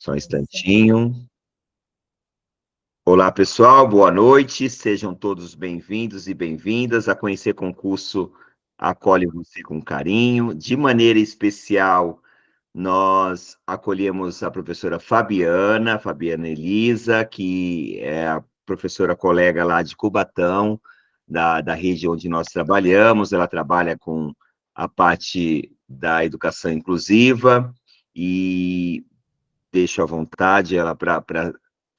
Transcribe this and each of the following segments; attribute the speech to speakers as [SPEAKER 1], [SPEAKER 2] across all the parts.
[SPEAKER 1] Só um instantinho. Olá, pessoal, boa noite. Sejam todos bem-vindos e bem-vindas a conhecer concurso Acolhe Você com Carinho. De maneira especial, nós acolhemos a professora Fabiana Elisa, que é a professora colega lá de Cubatão, da rede onde nós trabalhamos. Ela trabalha com a parte da educação inclusiva e deixo à vontade ela para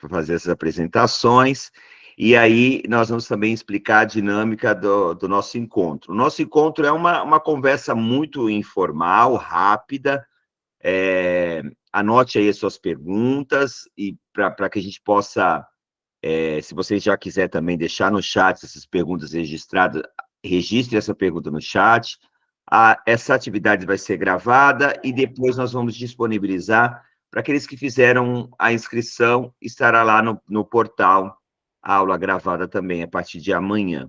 [SPEAKER 1] fazer essas apresentações. E aí nós vamos também explicar a dinâmica do nosso encontro. O nosso encontro é uma conversa muito informal, rápida. Anote aí as suas perguntas e para que a gente possa, se você já quiser também deixar no chat essas perguntas registradas, registre essa pergunta no chat. Essa atividade vai ser gravada e depois nós vamos disponibilizar para aqueles que fizeram a inscrição, estará lá no portal a aula gravada também a partir de amanhã.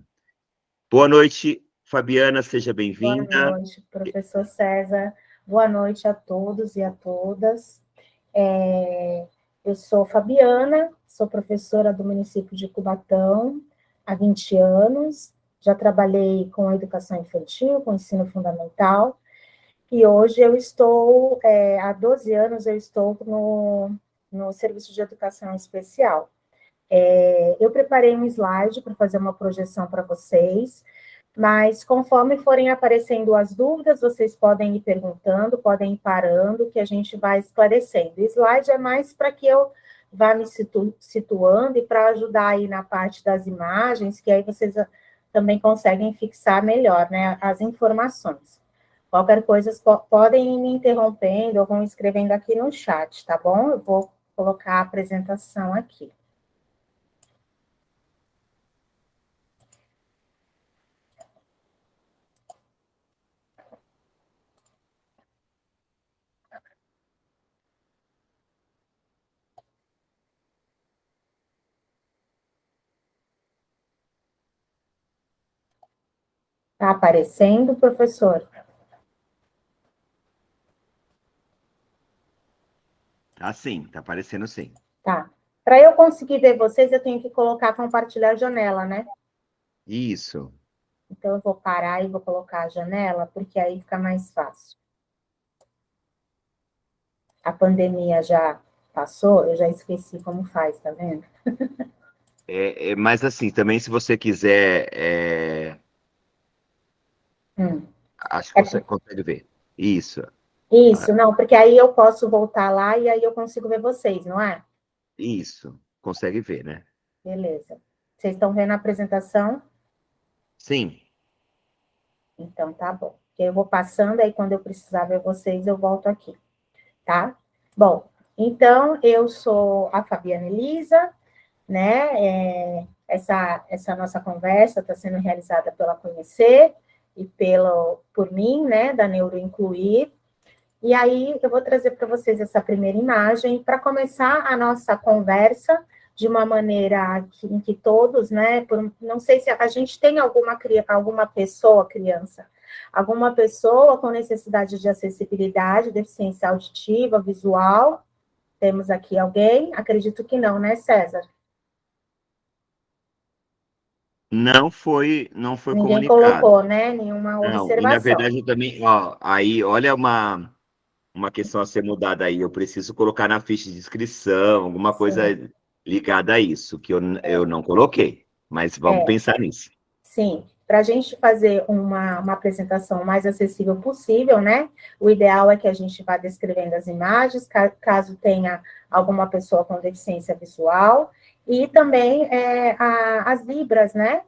[SPEAKER 1] Boa noite, Fabiana, seja bem-vinda.
[SPEAKER 2] Boa noite, professor César. Boa noite a todos e a todas. Eu sou Fabiana, sou professora do município de Cubatão há 20 anos, já trabalhei com a educação infantil, com ensino fundamental, e hoje eu estou, há 12 anos, eu estou no Serviço de Educação Especial. Eu preparei um slide para fazer uma projeção para vocês, mas conforme forem aparecendo as dúvidas, vocês podem ir perguntando, podem ir parando, que a gente vai esclarecendo. O slide é mais para que eu vá me situando e para ajudar aí na parte das imagens, que aí vocês também conseguem fixar melhor, né, as informações. Qualquer coisa, podem ir me interrompendo ou vão escrevendo aqui no chat, tá bom? Eu vou colocar a apresentação aqui. Está aparecendo, professor?
[SPEAKER 1] Ah, sim, está aparecendo sim.
[SPEAKER 2] Tá. Para eu conseguir ver vocês, eu tenho que colocar compartilhar a janela, né?
[SPEAKER 1] Isso.
[SPEAKER 2] Então, eu vou parar e vou colocar a janela, porque aí fica mais fácil. A pandemia já passou, eu já esqueci como faz, tá vendo?
[SPEAKER 1] Mas assim, também se você quiser, acho que você consegue ver. Isso.
[SPEAKER 2] Isso, não, porque aí eu posso voltar lá e aí eu consigo ver vocês, não é?
[SPEAKER 1] Isso, consegue ver, né?
[SPEAKER 2] Beleza. Vocês estão vendo a apresentação?
[SPEAKER 1] Sim.
[SPEAKER 2] Então, tá bom. Eu vou passando, aí quando eu precisar ver vocês, eu volto aqui, tá? Bom, então, eu sou a Fabiana Elisa, né? Essa nossa conversa está sendo realizada pela Conhecer e por mim, né, da Neuroincluir. E aí eu vou trazer para vocês essa primeira imagem para começar a nossa conversa de uma maneira em que todos, né, não sei se a gente tem alguma pessoa, criança, alguma pessoa com necessidade de acessibilidade, deficiência auditiva, visual. Temos aqui alguém? Acredito que não, né, César?
[SPEAKER 1] Não foi
[SPEAKER 2] Ninguém
[SPEAKER 1] comunicado.
[SPEAKER 2] colocou, né? Nenhuma
[SPEAKER 1] Não, e na
[SPEAKER 2] observação.
[SPEAKER 1] verdade eu também, ó, aí olha uma questão a ser mudada aí. Eu preciso colocar na ficha de inscrição, alguma coisa
[SPEAKER 2] Sim,
[SPEAKER 1] ligada a isso, que eu não coloquei, mas vamos pensar nisso.
[SPEAKER 2] sim. Para a gente fazer uma apresentação o mais acessível possível, né? O ideal é que a gente vá descrevendo as imagens, caso tenha alguma pessoa com deficiência visual, e também as libras, né?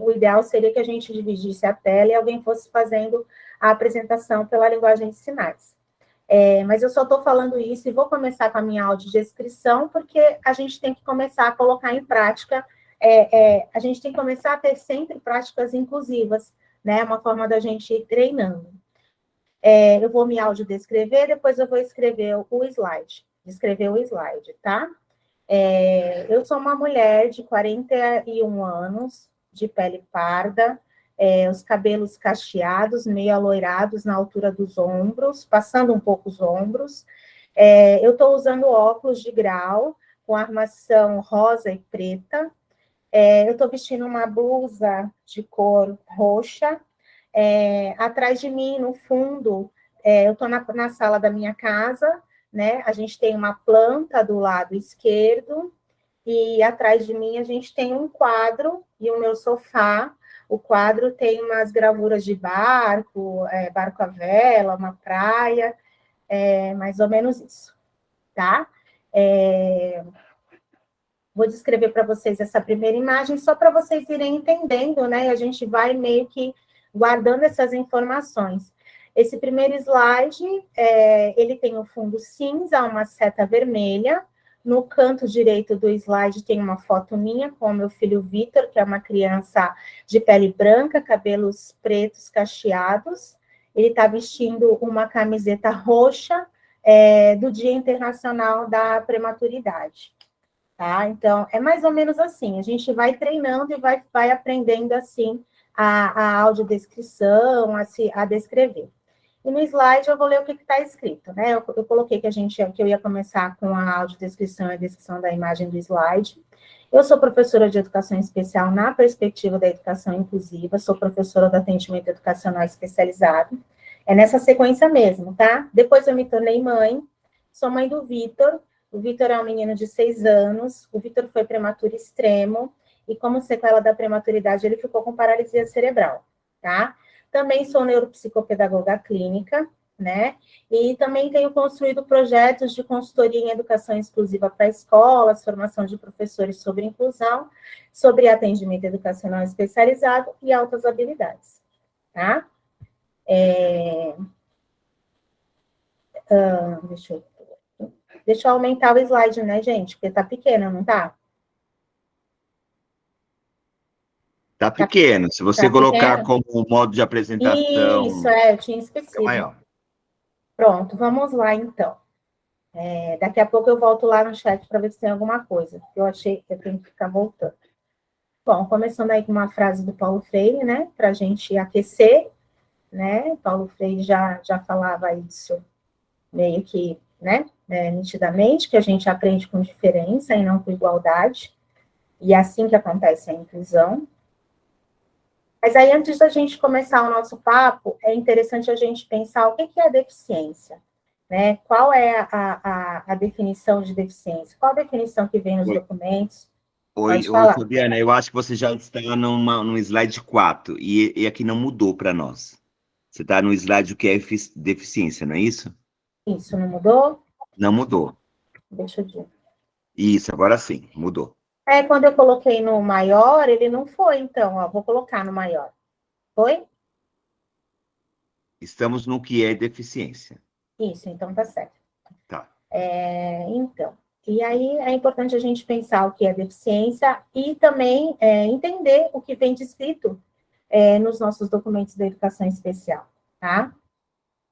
[SPEAKER 2] O ideal seria que a gente dividisse a tela e alguém fosse fazendo a apresentação pela linguagem de sinais. Mas eu só estou falando isso e vou começar com a minha audiodescrição, porque a gente tem que começar a colocar em prática, a gente tem que começar a ter sempre práticas inclusivas, né? Uma forma da gente ir treinando. Eu vou me audiodescrever, depois eu vou escrever o slide, descrever o slide, tá? Eu sou uma mulher de 41 anos, de pele parda, os cabelos cacheados, meio aloirados na altura dos ombros, passando um pouco os ombros. Eu estou usando óculos de grau, com armação rosa e preta. Eu estou vestindo uma blusa de cor roxa. Atrás de mim, no fundo, eu estou na sala da minha casa, né? A gente tem uma planta do lado esquerdo, e atrás de mim a gente tem um quadro e o meu sofá. O quadro tem umas gravuras de barco, barco à vela, uma praia, mais ou menos isso, tá? Vou descrever para vocês essa primeira imagem, só para vocês irem entendendo, né? E a gente vai meio que guardando essas informações. Esse primeiro slide, ele tem o fundo cinza, uma seta vermelha. No canto direito do slide tem uma foto minha com o meu filho Vitor, que é uma criança de pele branca, cabelos pretos cacheados. Ele está vestindo uma camiseta roxa do Dia Internacional da Prematuridade. Tá? Então, é mais ou menos assim, a gente vai treinando e vai aprendendo, assim, a audiodescrição, a descrever. E no slide eu vou ler o que está escrito, né? Eu coloquei que eu ia começar com a audiodescrição e a descrição da imagem do slide. Eu sou professora de educação especial na perspectiva da educação inclusiva, sou professora do atendimento educacional especializado. É nessa sequência mesmo, tá? Depois eu me tornei mãe, sou mãe do Vitor. O Vitor é um menino de 6 anos, o Vitor foi prematuro extremo, e como sequela da prematuridade, ele ficou com paralisia cerebral, tá? Também sou neuropsicopedagoga clínica, né? E também tenho construído projetos de consultoria em educação exclusiva para escolas, formação de professores sobre inclusão, sobre atendimento educacional especializado e altas habilidades, tá? Deixa eu aumentar o slide, né, gente? Porque tá pequeno, não tá?
[SPEAKER 1] Tá pequeno. Se você
[SPEAKER 2] Tá
[SPEAKER 1] colocar
[SPEAKER 2] pequeno?
[SPEAKER 1] como modo de
[SPEAKER 2] Isso,
[SPEAKER 1] apresentação,
[SPEAKER 2] eu tinha
[SPEAKER 1] fica
[SPEAKER 2] esquecido.
[SPEAKER 1] maior.
[SPEAKER 2] Pronto, vamos lá, então. Daqui a pouco eu volto lá no chat para ver se tem alguma coisa, que eu achei que eu tenho que ficar voltando. Bom, começando aí com uma frase do Paulo Freire, né, para a gente aquecer, né, Paulo Freire já falava isso meio que, né, nitidamente, que a gente aprende com diferença e não com igualdade, e é assim que acontece a inclusão. Mas aí, antes da gente começar o nosso papo, é interessante a gente pensar o que é deficiência, né? Qual é a definição de deficiência? Qual a definição que vem nos
[SPEAKER 1] Oi,
[SPEAKER 2] documentos?
[SPEAKER 1] oi,
[SPEAKER 2] Pode falar.
[SPEAKER 1] Fabiana, eu acho que você já está num slide 4 e aqui não mudou para nós. Você está no slide que é deficiência, não é isso?
[SPEAKER 2] Isso, não mudou?
[SPEAKER 1] Não mudou.
[SPEAKER 2] Deixa eu ver.
[SPEAKER 1] Isso, agora sim, mudou.
[SPEAKER 2] Quando eu coloquei no maior, ele não foi, então, ó, vou colocar no maior. Foi?
[SPEAKER 1] Estamos no que é deficiência.
[SPEAKER 2] Isso, então tá certo.
[SPEAKER 1] Tá.
[SPEAKER 2] Então, e aí é importante a gente pensar o que é deficiência e também entender o que vem descrito nos nossos documentos da educação especial, tá?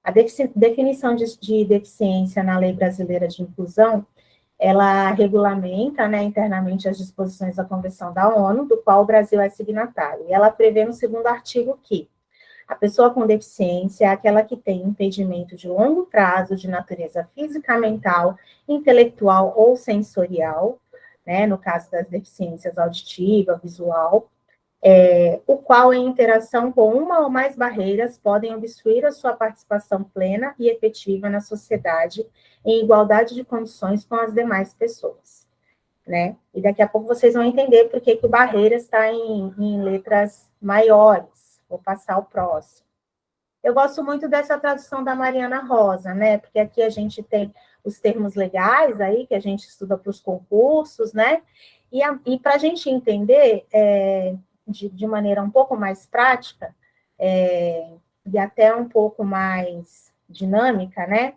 [SPEAKER 2] A definição de deficiência na Lei Brasileira de Inclusão, ela regulamenta, né, internamente as disposições da Convenção da ONU, do qual o Brasil é signatário. E ela prevê no segundo artigo que a pessoa com deficiência é aquela que tem impedimento de longo prazo de natureza física, mental, intelectual ou sensorial, né, no caso das deficiências auditiva, visual, o qual, em interação com uma ou mais barreiras, podem obstruir a sua participação plena e efetiva na sociedade, em igualdade de condições com as demais pessoas, né? E daqui a pouco vocês vão entender por que o barreira está em letras maiores. Vou passar o próximo. Eu gosto muito dessa tradução da Mariana Rosa, né? Porque aqui a gente tem os termos legais aí, que a gente estuda para os concursos, né? E para a gente entender de maneira um pouco mais prática, e até um pouco mais dinâmica, né?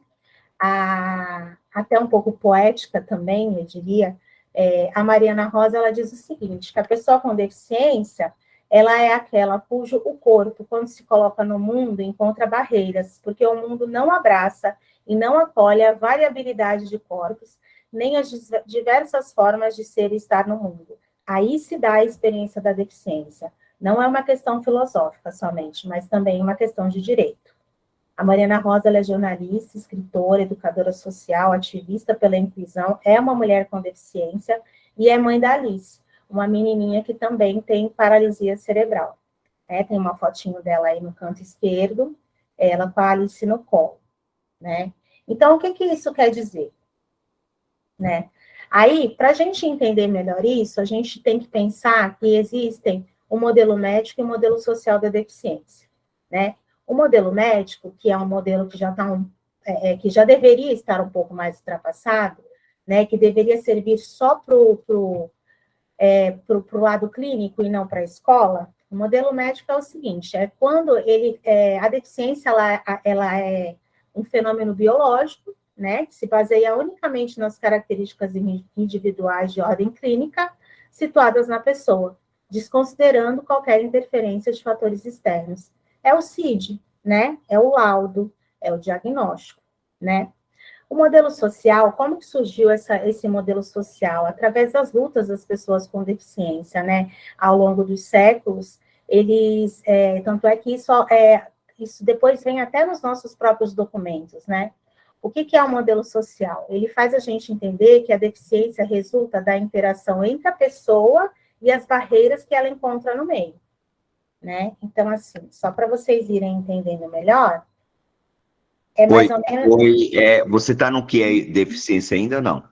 [SPEAKER 2] Até um pouco poética também, eu diria, a Mariana Rosa, ela diz o seguinte, que a pessoa com deficiência, ela é aquela cujo o corpo, quando se coloca no mundo, encontra barreiras, porque o mundo não abraça e não acolhe a variabilidade de corpos, nem as diversas formas de ser e estar no mundo. Aí se dá a experiência da deficiência. Não é uma questão filosófica somente, mas também uma questão de direito. A Mariana Rosa, ela é jornalista, escritora, educadora social, ativista pela inclusão, é uma mulher com deficiência e é mãe da Alice, uma menininha que também tem paralisia cerebral. Tem uma fotinho dela aí no canto esquerdo, ela com a Alice no colo, né? Então, o que isso quer dizer? Né? Aí, para a gente entender melhor isso, a gente tem que pensar que existem o modelo médico e o modelo social da deficiência, né? O modelo médico, que é um modelo que já está que já deveria estar um pouco mais ultrapassado, né? Que deveria servir só para o lado clínico e não para a escola. O modelo médico é o seguinte: é quando a deficiência ela é um fenômeno biológico, né, que se baseia unicamente nas características individuais de ordem clínica situadas na pessoa, desconsiderando qualquer interferência de fatores externos. É o CID, né? É o laudo, é o diagnóstico, né? O modelo social, como que surgiu esse modelo social? Através das lutas das pessoas com deficiência, né? Ao longo dos séculos, tanto é que isso depois vem até nos nossos próprios documentos, né? O que é o modelo social? Ele faz a gente entender que a deficiência resulta da interação entre a pessoa e as barreiras que ela encontra no meio, né? Então, assim, só para vocês irem entendendo melhor, é mais ou menos...
[SPEAKER 1] Você está no que é deficiência ainda ou não?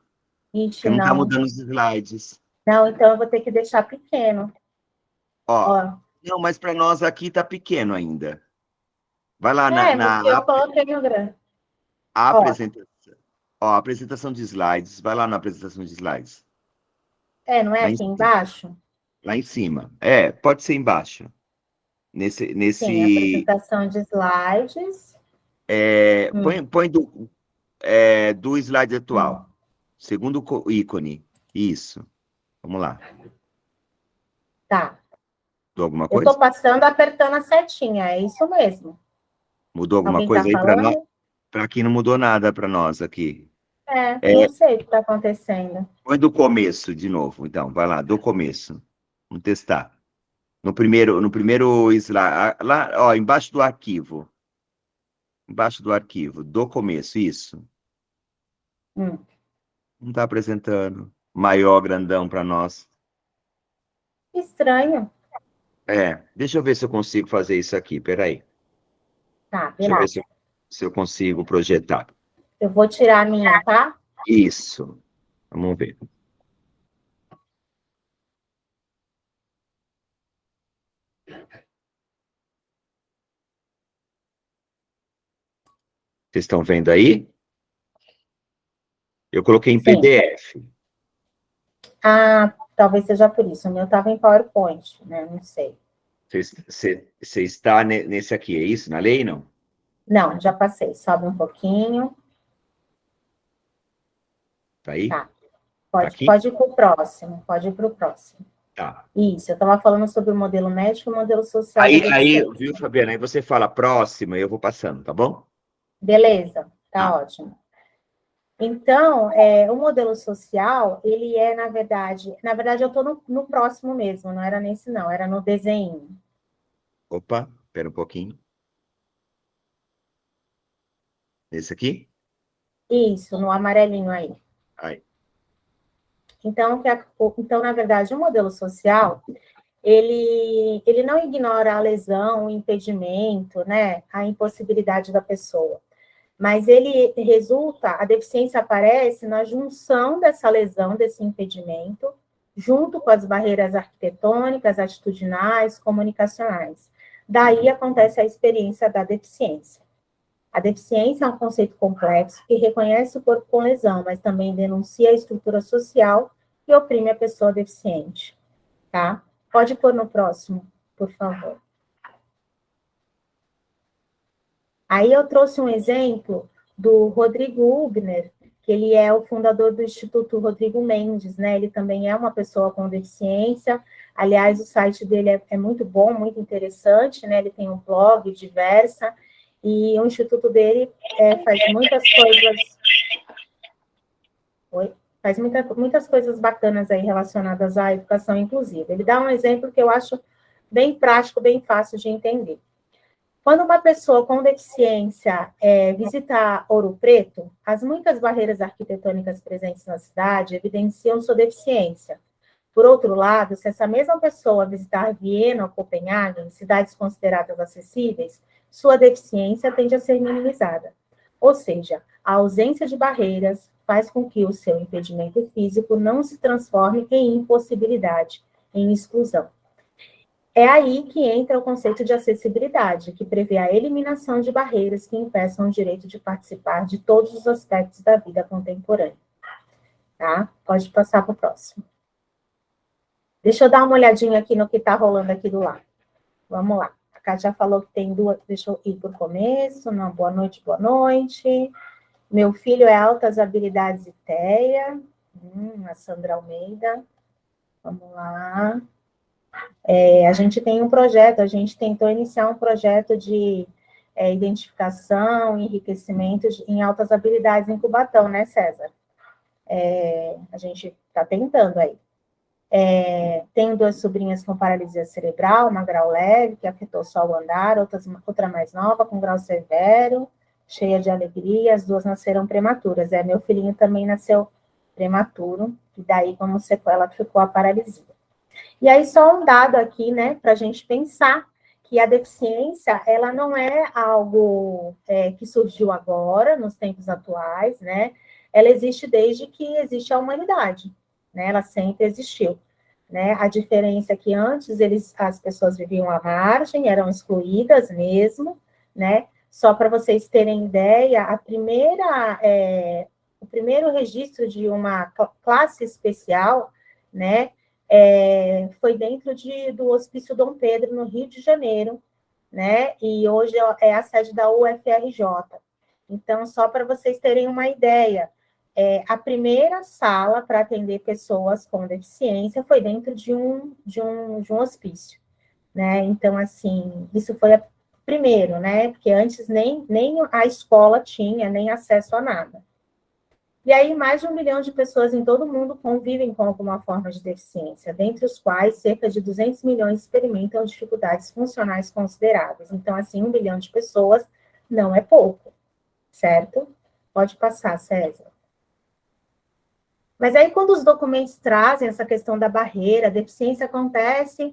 [SPEAKER 2] Ixi,
[SPEAKER 1] Porque não está
[SPEAKER 2] não.
[SPEAKER 1] mudando os slides.
[SPEAKER 2] Não, então eu vou ter que deixar pequeno.
[SPEAKER 1] Ó,
[SPEAKER 2] Ó.
[SPEAKER 1] não, mas para nós aqui está pequeno ainda. Vai lá na,
[SPEAKER 2] Mas
[SPEAKER 1] na
[SPEAKER 2] eu coloquei no grande. Ó,
[SPEAKER 1] apresentação. Ó, apresentação de slides. Vai lá na apresentação de slides.
[SPEAKER 2] não é
[SPEAKER 1] Lá em
[SPEAKER 2] aqui
[SPEAKER 1] cima.
[SPEAKER 2] embaixo?
[SPEAKER 1] Lá em cima. É, pode ser embaixo. Nesse,
[SPEAKER 2] Sim,
[SPEAKER 1] nesse
[SPEAKER 2] apresentação de slides.
[SPEAKER 1] põe do slide
[SPEAKER 2] Hum,
[SPEAKER 1] atual. Segundo ícone. Isso. Vamos lá.
[SPEAKER 2] tá.
[SPEAKER 1] Mudou alguma
[SPEAKER 2] Eu estou
[SPEAKER 1] coisa?
[SPEAKER 2] passando apertando a setinha, é isso mesmo.
[SPEAKER 1] Mudou alguma
[SPEAKER 2] Alguém está
[SPEAKER 1] coisa aí para nós?
[SPEAKER 2] falando?
[SPEAKER 1] Para aqui não mudou nada para nós aqui.
[SPEAKER 2] Não sei o que está acontecendo.
[SPEAKER 1] Põe do começo de novo, então. Vai lá, do começo. Vamos testar. No primeiro slide, lá, ó, embaixo do arquivo. Embaixo do arquivo, do começo, isso.
[SPEAKER 2] Hum,
[SPEAKER 1] Não está apresentando. Maior, grandão para nós.
[SPEAKER 2] estranho.
[SPEAKER 1] Deixa eu ver se eu consigo fazer isso aqui. Peraí.
[SPEAKER 2] Tá,
[SPEAKER 1] Deixa eu ver
[SPEAKER 2] beleza.
[SPEAKER 1] se eu consigo projetar.
[SPEAKER 2] Eu vou tirar a minha, tá?
[SPEAKER 1] Isso. Vamos ver. Vocês estão vendo aí? Eu coloquei em
[SPEAKER 2] Sim.
[SPEAKER 1] PDF.
[SPEAKER 2] Ah, talvez seja por isso. O meu estava em PowerPoint, né? Não sei.
[SPEAKER 1] Você está nesse aqui, é isso? Na lei, não?
[SPEAKER 2] Não, já passei. Sobe um pouquinho.
[SPEAKER 1] Tá aí?
[SPEAKER 2] Tá.
[SPEAKER 1] Tá
[SPEAKER 2] Pode,
[SPEAKER 1] aqui?
[SPEAKER 2] pode ir para o próximo. Pode ir para o próximo.
[SPEAKER 1] Tá.
[SPEAKER 2] Isso, eu estava falando sobre o modelo médico e o modelo social da
[SPEAKER 1] Aí,
[SPEAKER 2] deficiência.
[SPEAKER 1] viu, Fabiana? Aí você fala próxima e eu vou passando, tá bom?
[SPEAKER 2] Beleza, tá
[SPEAKER 1] Tá.
[SPEAKER 2] ótimo. Então, o modelo social, ele é, na verdade eu estou no próximo mesmo, não era nesse não, era no desenho.
[SPEAKER 1] Opa, espera um pouquinho. Esse aqui?
[SPEAKER 2] Isso, no amarelinho aí.
[SPEAKER 1] Aí.
[SPEAKER 2] Então, na verdade, o modelo social, ele não ignora a lesão, o impedimento, né, a impossibilidade da pessoa. Mas a deficiência aparece na junção dessa lesão, desse impedimento, junto com as barreiras arquitetônicas, atitudinais, comunicacionais. Daí acontece a experiência da deficiência. A deficiência é um conceito complexo que reconhece o corpo com lesão, mas também denuncia a estrutura social que oprime a pessoa deficiente, tá? Pode pôr no próximo, por favor. Aí eu trouxe um exemplo do Rodrigo Hubner, que ele é o fundador do Instituto Rodrigo Mendes, né? Ele também é uma pessoa com deficiência. Aliás, o site dele é muito bom, muito interessante, né? Ele tem um blog, Diversa, e o instituto dele faz muitas coisas... Oi? Faz muitas coisas bacanas aí relacionadas à educação inclusiva. Ele dá um exemplo que eu acho bem prático, bem fácil de entender. Quando uma pessoa com deficiência visita Ouro Preto, as muitas barreiras arquitetônicas presentes na cidade evidenciam sua deficiência. Por outro lado, se essa mesma pessoa visitar Viena ou Copenhague, cidades consideradas acessíveis, sua deficiência tende a ser minimizada. Ou seja, a ausência de barreiras faz com que o seu impedimento físico não se transforme em impossibilidade, em exclusão. É aí que entra o conceito de acessibilidade, que prevê a eliminação de barreiras que impeçam o direito de participar de todos os aspectos da vida contemporânea. Tá? Pode passar para o próximo. Deixa eu dar uma olhadinha aqui no que está rolando aqui do lado. Vamos lá. A Kátia falou que tem duas... Deixa eu ir por começo. Não, boa noite, boa noite. Meu filho é Altas Habilidades ITEA. A Sandra Almeida. Vamos lá. A gente tem um projeto, a gente tentou iniciar um projeto de identificação e enriquecimento em altas habilidades em Cubatão, né, César? A gente está tentando aí. Tenho 2 sobrinhas com paralisia cerebral, uma grau leve, que afetou só o andar, outra mais nova, com grau severo, cheia de alegria, as 2 nasceram prematuras. Meu filhinho também nasceu prematuro, e daí, como sequela, ficou a paralisia. E aí, só um dado aqui, né, para a gente pensar que a deficiência, ela não é algo que surgiu agora, nos tempos atuais, né? Ela existe desde que existe a humanidade, né? Ela sempre existiu, né? A diferença é que antes as pessoas viviam à margem, eram excluídas mesmo, né? Só para vocês terem ideia, o primeiro registro de uma classe especial, né? Foi dentro do Hospício Dom Pedro, no Rio de Janeiro, né? E hoje é a sede da UFRJ. Então, só para vocês terem uma ideia, a primeira sala para atender pessoas com deficiência foi dentro de um hospício, né? Então, assim, isso foi primeiro, né? Porque antes nem a escola tinha nem acesso a nada. E aí, mais de 1 milhão de pessoas em todo o mundo convivem com alguma forma de deficiência, dentre os quais cerca de 200 milhões experimentam dificuldades funcionais consideráveis. Então, assim, 1 milhão de pessoas não é pouco, certo? Pode passar, César. Mas aí, quando os documentos trazem essa questão da barreira, a deficiência acontece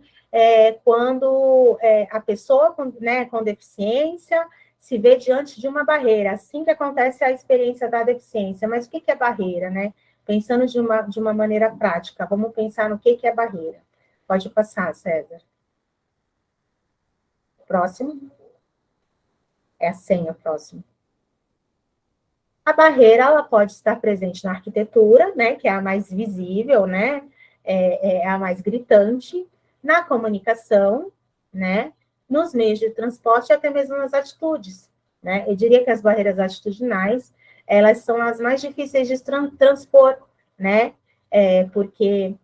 [SPEAKER 2] quando a pessoa com deficiência se vê diante de uma barreira, assim que acontece a experiência da deficiência. Mas o que é barreira, né? Pensando de uma maneira prática, vamos pensar no que é barreira. Pode passar, César. Próximo. É a senha, próximo. A barreira, ela pode estar presente na arquitetura, né, que é a mais visível, né, é a mais gritante, na comunicação, né, nos meios de transporte e até mesmo nas atitudes, né. Eu diria que as barreiras atitudinais, elas são as mais difíceis de transpor, né, porque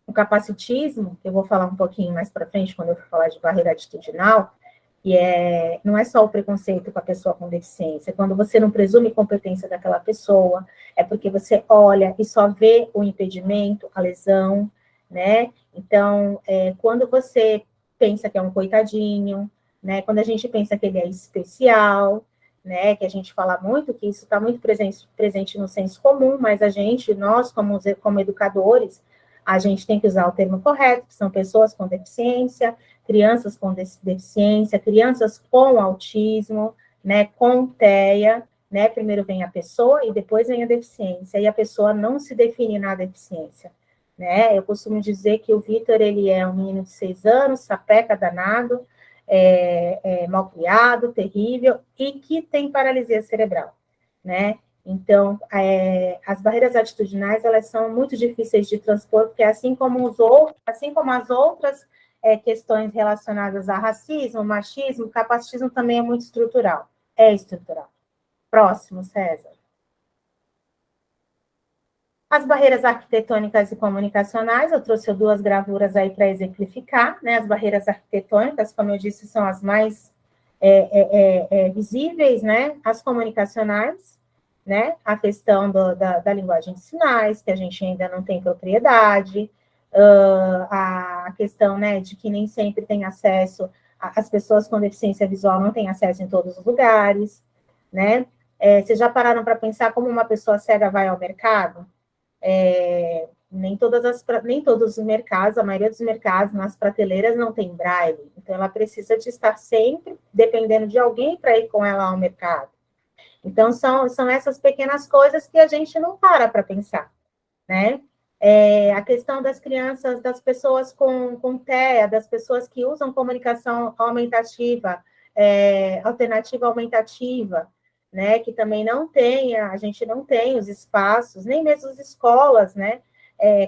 [SPEAKER 2] o capacitismo, eu vou falar um pouquinho mais para frente, quando eu for falar de barreira atitudinal, e não é só o preconceito com a pessoa com deficiência, quando você não presume competência daquela pessoa, é porque você olha e só vê o impedimento, a lesão, né? Então, quando você pensa que é um coitadinho, né? Quando a gente pensa que ele é especial, né? Que a gente fala muito, que isso está muito presente no senso comum, mas nós, como educadores, a gente tem que usar o termo correto, que são pessoas com deficiência, crianças com deficiência, crianças com autismo, né, com TEA, né, primeiro vem a pessoa e depois vem a deficiência, e a pessoa não se define na deficiência, né, eu costumo dizer que o Vitor, ele é um menino de 6 anos, sapeca danado, malcriado, terrível, e que tem paralisia cerebral, né, então, as barreiras atitudinais, elas são muito difíceis de transpor, porque assim como as outras questões relacionadas a racismo, machismo, capacitismo também é muito estrutural. É estrutural. Próximo, César. As barreiras arquitetônicas e comunicacionais, eu trouxe 2 gravuras aí para exemplificar, né? As barreiras arquitetônicas, como eu disse, são as mais visíveis, né? As comunicacionais, né? A questão da linguagem de sinais, que a gente ainda não tem propriedade, a questão, né, de que nem sempre tem acesso as pessoas com deficiência visual não têm acesso em todos os lugares, né? Vocês já pararam para pensar como uma pessoa cega vai ao mercado? Nem todos os mercados, a maioria dos mercados, nas prateleiras, não tem braille. Então, ela precisa de estar sempre dependendo de alguém para ir com ela ao mercado. Então, são essas pequenas coisas que a gente não para pensar, né? A questão das crianças, das pessoas com TEA, das pessoas que usam comunicação aumentativa, alternativa aumentativa, né? Que também não tem, a gente não tem os espaços, nem mesmo as escolas, né?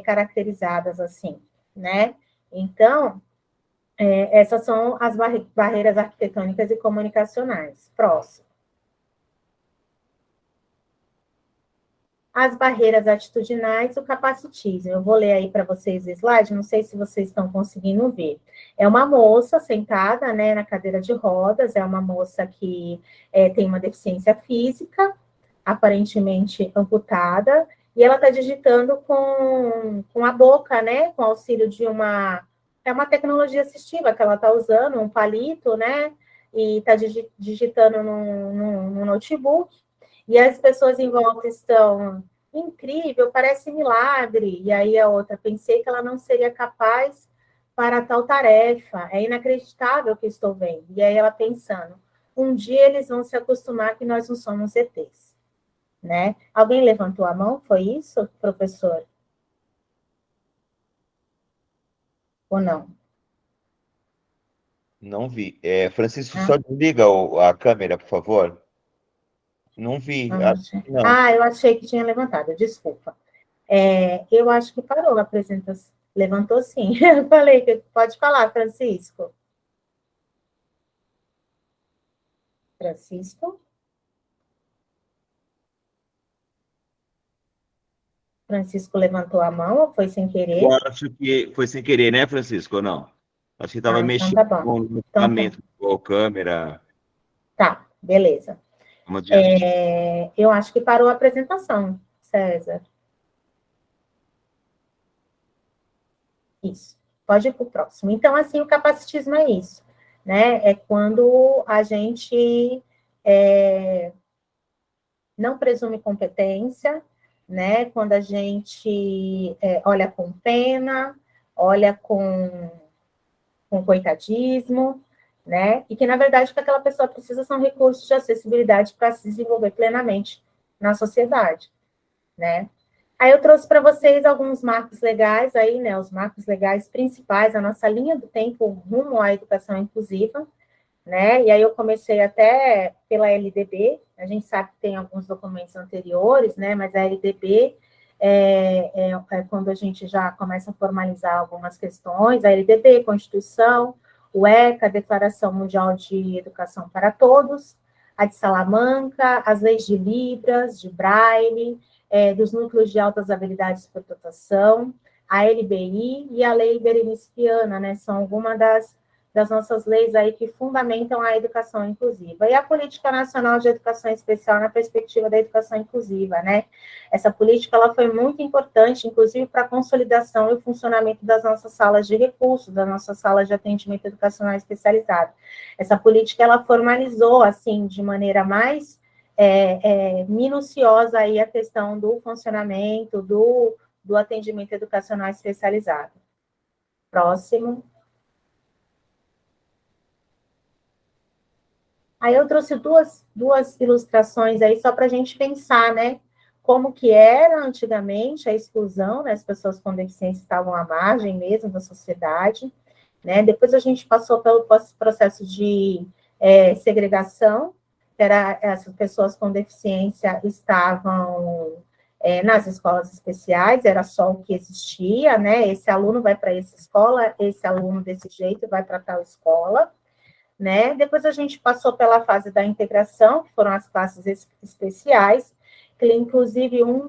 [SPEAKER 2] Caracterizadas assim, né? Então, essas são as barreiras arquitetônicas e comunicacionais. Próximo. As barreiras atitudinais e o capacitismo. Eu vou ler aí para vocês o slide, não sei se vocês estão conseguindo ver. É uma moça sentada, né, na cadeira de rodas, é uma moça que tem uma deficiência física, aparentemente amputada, e ela está digitando com a boca, né, com auxílio de uma tecnologia assistiva que ela está usando, um palito, né, e está digitando no notebook, e as pessoas em volta estão, incrível, parece milagre. E aí a outra, pensei que ela não seria capaz para tal tarefa. É inacreditável o que estou vendo. E aí ela pensando, um dia eles vão se acostumar que nós não somos ETs. Né? Alguém levantou a mão? Foi isso, professor? Ou não?
[SPEAKER 1] Não vi. Francisco, só desliga a câmera, por favor. Não vi. Não.
[SPEAKER 2] Eu achei que tinha levantado, desculpa. Eu acho que parou a apresentação. Levantou sim. Eu falei que pode falar, Francisco. Francisco? Francisco levantou a mão ou foi sem querer?
[SPEAKER 1] Eu acho que foi sem querer, né, Francisco, ou não? Acho que estava
[SPEAKER 2] então
[SPEAKER 1] mexendo
[SPEAKER 2] tá bom.
[SPEAKER 1] com o equipamento, com a câmera.
[SPEAKER 2] Tá, beleza.
[SPEAKER 1] Vamos adiante.
[SPEAKER 2] Eu acho que parou a apresentação, César. Isso. Pode ir para o próximo. Então, assim, o capacitismo é isso, né? É quando a gente não presume competência, né? Quando a gente olha com pena, olha com coitadismo, né? E que, na verdade, o que aquela pessoa precisa são recursos de acessibilidade para se desenvolver plenamente na sociedade, né? Aí eu trouxe para vocês alguns marcos legais aí, né? Os marcos legais principais, a nossa linha do tempo rumo à educação inclusiva, né? E aí eu comecei até pela LDB, a gente sabe que tem alguns documentos anteriores, né? Mas a LDB é quando a gente já começa a formalizar algumas questões, a LDB, Constituição, o ECA, Declaração Mundial de Educação para Todos, a de Salamanca, as leis de Libras, de Braille, dos núcleos de altas habilidades por dotação, a LBI e a Lei Berenice Viana, né? São algumas das nossas leis aí que fundamentam a educação inclusiva. E a Política Nacional de Educação Especial na perspectiva da educação inclusiva, né? Essa política, ela foi muito importante, inclusive, para a consolidação e o funcionamento das nossas salas de recursos, das nossas salas de atendimento educacional especializado. Essa política, ela formalizou, assim, de maneira mais minuciosa aí a questão do funcionamento do atendimento educacional especializado. Próximo. Aí eu trouxe duas ilustrações aí só para a gente pensar, né? Como que era antigamente a exclusão, né? As pessoas com deficiência estavam à margem mesmo da sociedade, né? Depois a gente passou pelo processo de segregação, as pessoas com deficiência estavam nas escolas especiais, era só o que existia, né? Esse aluno vai para essa escola, esse aluno desse jeito vai para tal escola, né? Depois a gente passou pela fase da integração, que foram as classes especiais, que inclusive um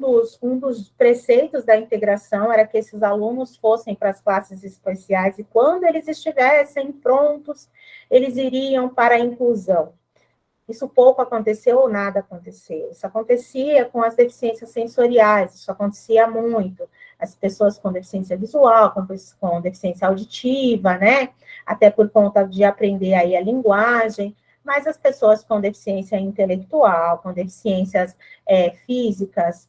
[SPEAKER 2] dos preceitos da integração era que esses alunos fossem para as classes especiais e quando eles estivessem prontos, eles iriam para a inclusão. isso pouco aconteceu ou nada aconteceu. Isso acontecia com as deficiências sensoriais, isso acontecia muito. As pessoas com deficiência visual, com deficiência auditiva, né? Até por conta de aprender aí a linguagem, mas as pessoas com deficiência intelectual, com deficiências físicas,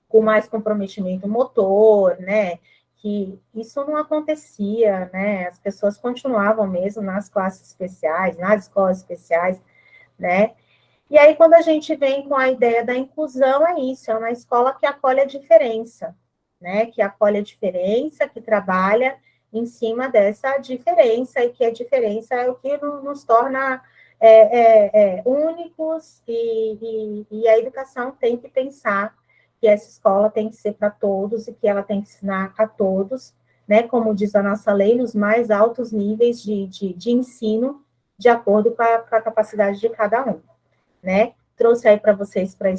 [SPEAKER 2] com mais comprometimento motor, né? Que isso não acontecia, né? As pessoas continuavam mesmo nas classes especiais, nas escolas especiais, né? E aí, quando a gente vem com a ideia da inclusão, é isso, é uma escola que acolhe a diferença, né? Que acolhe a diferença, que trabalha em cima dessa diferença, e que a diferença é o que nos torna únicos, e a educação tem que pensar que essa escola tem que ser para todos e que ela tem que ensinar a todos, né, como diz a nossa lei, nos mais altos níveis de ensino, de acordo com a capacidade de cada um, né? Trouxe aí para vocês para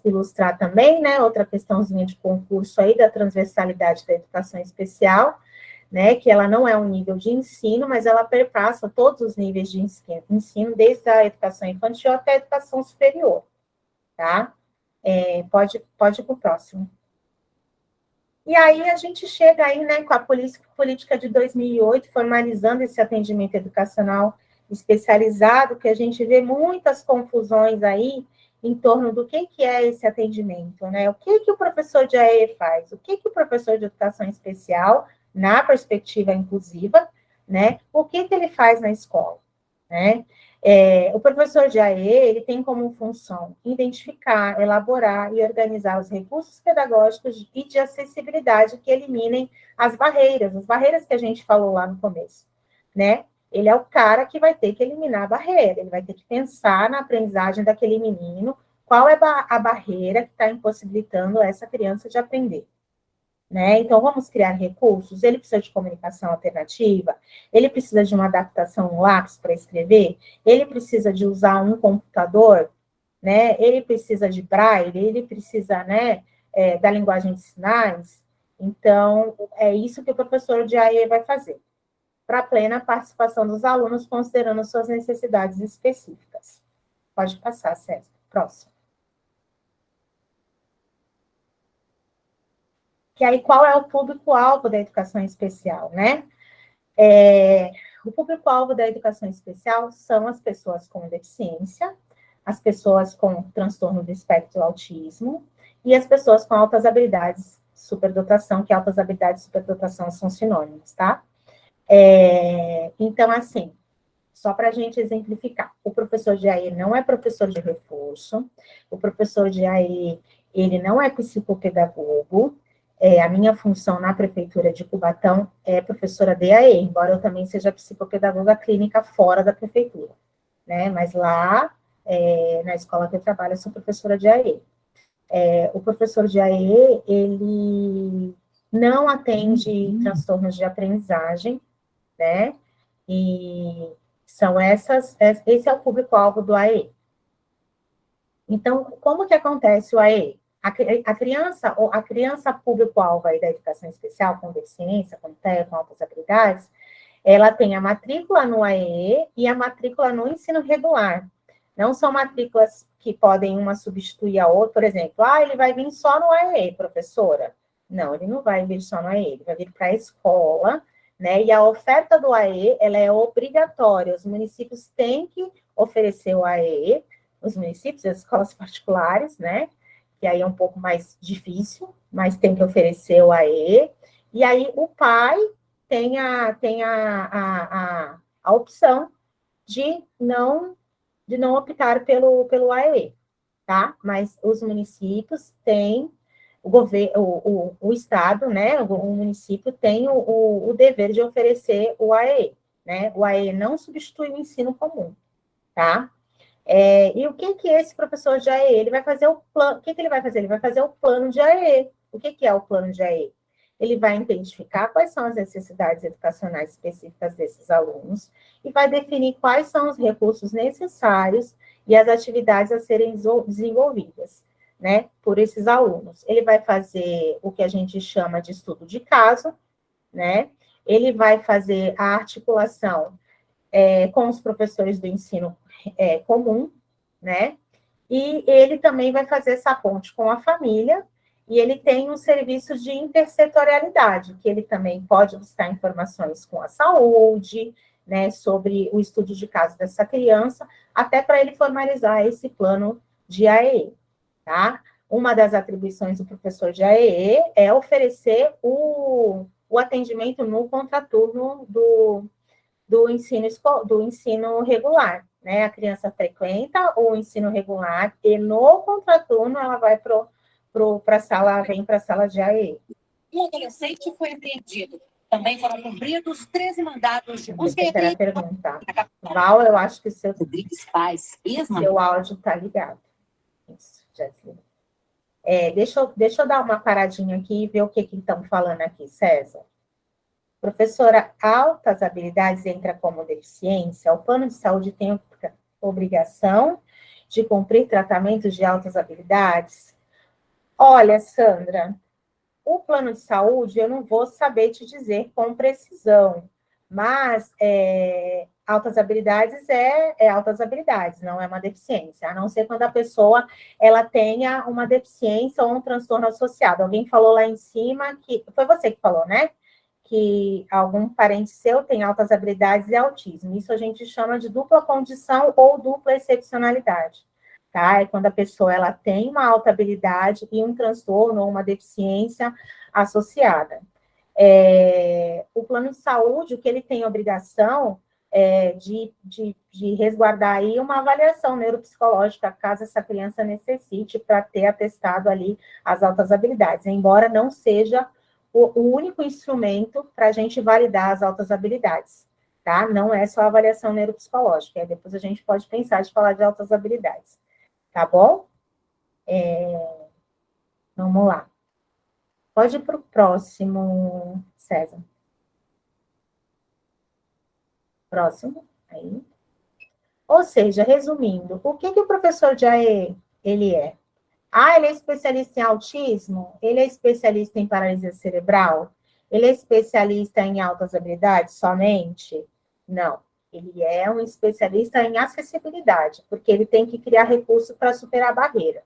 [SPEAKER 2] ilustrar também, né, outra questãozinha de concurso aí da transversalidade da educação especial, né, que ela não é um nível de ensino, mas ela perpassa todos os níveis de ensino, desde a educação infantil até a educação superior, tá? Pode ir para o próximo. E aí a gente chega aí, né, com a política de 2008, formalizando esse atendimento educacional especializado, que a gente vê muitas confusões aí em torno do que é esse atendimento, né? O que o professor de AE faz? O que o professor de educação especial, na perspectiva inclusiva, né? O que ele faz na escola, né? O professor de AE, ele tem como função identificar, elaborar e organizar os recursos pedagógicos e de acessibilidade que eliminem as barreiras que a gente falou lá no começo, né? Ele é o cara que vai ter que eliminar a barreira, ele vai ter que pensar na aprendizagem daquele menino, qual é a barreira que está impossibilitando essa criança de aprender. Né? Então, vamos criar recursos. Ele precisa de comunicação alternativa, ele precisa de uma adaptação no lápis para escrever, ele precisa de usar um computador, né? Ele precisa de braille, ele precisa, né, da linguagem de sinais. Então, é isso que o professor de AE vai fazer, para a plena participação dos alunos, considerando suas necessidades específicas. Pode passar, César. Próximo. Que aí, qual é o público-alvo da educação especial, né? O público-alvo da educação especial são as pessoas com deficiência, as pessoas com transtorno do espectro autismo e as pessoas com altas habilidades, superdotação, que altas habilidades e superdotação são sinônimos, tá? Então, assim, só para a gente exemplificar, o professor de AE não é professor de reforço, o professor de AE, ele não é psicopedagogo. A minha função na prefeitura de Cubatão é professora de AE, embora eu também seja psicopedagoga clínica fora da prefeitura, né? Mas lá, na escola que eu trabalho, eu sou professora de AE. O professor de AE, ele não atende transtornos de aprendizagem, né? E esse é o público-alvo do AE. Então, como que acontece o AE? A criança público-alvo aí da educação especial, com deficiência, com TEA, com altas habilidades, ela tem a matrícula no AE e a matrícula no ensino regular. Não são matrículas que podem uma substituir a outra, por exemplo, ele vai vir só no AE, professora. Não, ele não vai vir só no AE, ele vai vir para a escola, né? E a oferta do AE, ela é obrigatória, os municípios têm que oferecer o AE, os municípios, as escolas particulares, né? Que aí é um pouco mais difícil, mas tem que oferecer o AE. E aí o pai tem a opção de não optar pelo AE, tá? Mas os municípios têm, o Estado, né? O município tem o dever de oferecer o AE, né? O AE não substitui o ensino comum, tá? E o que esse professor de AE? Ele vai fazer o plano. O que ele vai fazer? Ele vai fazer o plano de AE. O que é o plano de AE? Ele vai identificar quais são as necessidades educacionais específicas desses alunos e vai definir quais são os recursos necessários e as atividades a serem desenvolvidas, né, por esses alunos. Ele vai fazer o que a gente chama de estudo de caso, né? Ele vai fazer a articulação com os professores do ensino comum, né? E ele também vai fazer essa ponte com a família, e ele tem um serviço de intersetorialidade, que ele também pode buscar informações com a saúde, né, sobre o estudo de caso dessa criança, até para ele formalizar esse plano de AEE, tá? Uma das atribuições do professor de AEE é oferecer o atendimento no contraturno do ensino regular, né? A criança frequenta o ensino regular e no contraturno ela vai para a sala, vem para a sala de AE.
[SPEAKER 3] Um adolescente foi apreendido. Também foram cumpridos 13 mandados de busca
[SPEAKER 2] e apreensão. Perguntar. Val, eu acho que seu áudio está ligado. Isso, já desligou. Deixa eu dar uma paradinha aqui e ver o que estão falando aqui, César. Professora, altas habilidades entra como deficiência? O plano de saúde tem obrigação de cumprir tratamentos de altas habilidades? Olha, Sandra, o plano de saúde eu não vou saber te dizer com precisão, mas altas habilidades é altas habilidades, não é uma deficiência, a não ser quando a pessoa ela tenha uma deficiência ou um transtorno associado. Alguém falou lá em cima que foi você que falou, né? Que algum parente seu tem altas habilidades e autismo. Isso a gente chama de dupla condição ou dupla excepcionalidade, tá? É quando a pessoa ela tem uma alta habilidade e um transtorno ou uma deficiência associada. O plano de saúde, o que ele tem obrigação de resguardar aí uma avaliação neuropsicológica, caso essa criança necessite, para ter atestado ali as altas habilidades, embora não seja o único instrumento para a gente validar as altas habilidades, tá? Não é só a avaliação neuropsicológica, depois a gente pode pensar de falar de altas habilidades, tá bom? Vamos lá. Pode ir para o próximo, César. Próximo, aí. Ou seja, resumindo, o que o professor de AE, ele é? Ele é especialista em autismo? Ele é especialista em paralisia cerebral? Ele é especialista em altas habilidades somente? Não. Ele é um especialista em acessibilidade, porque ele tem que criar recurso para superar a barreira,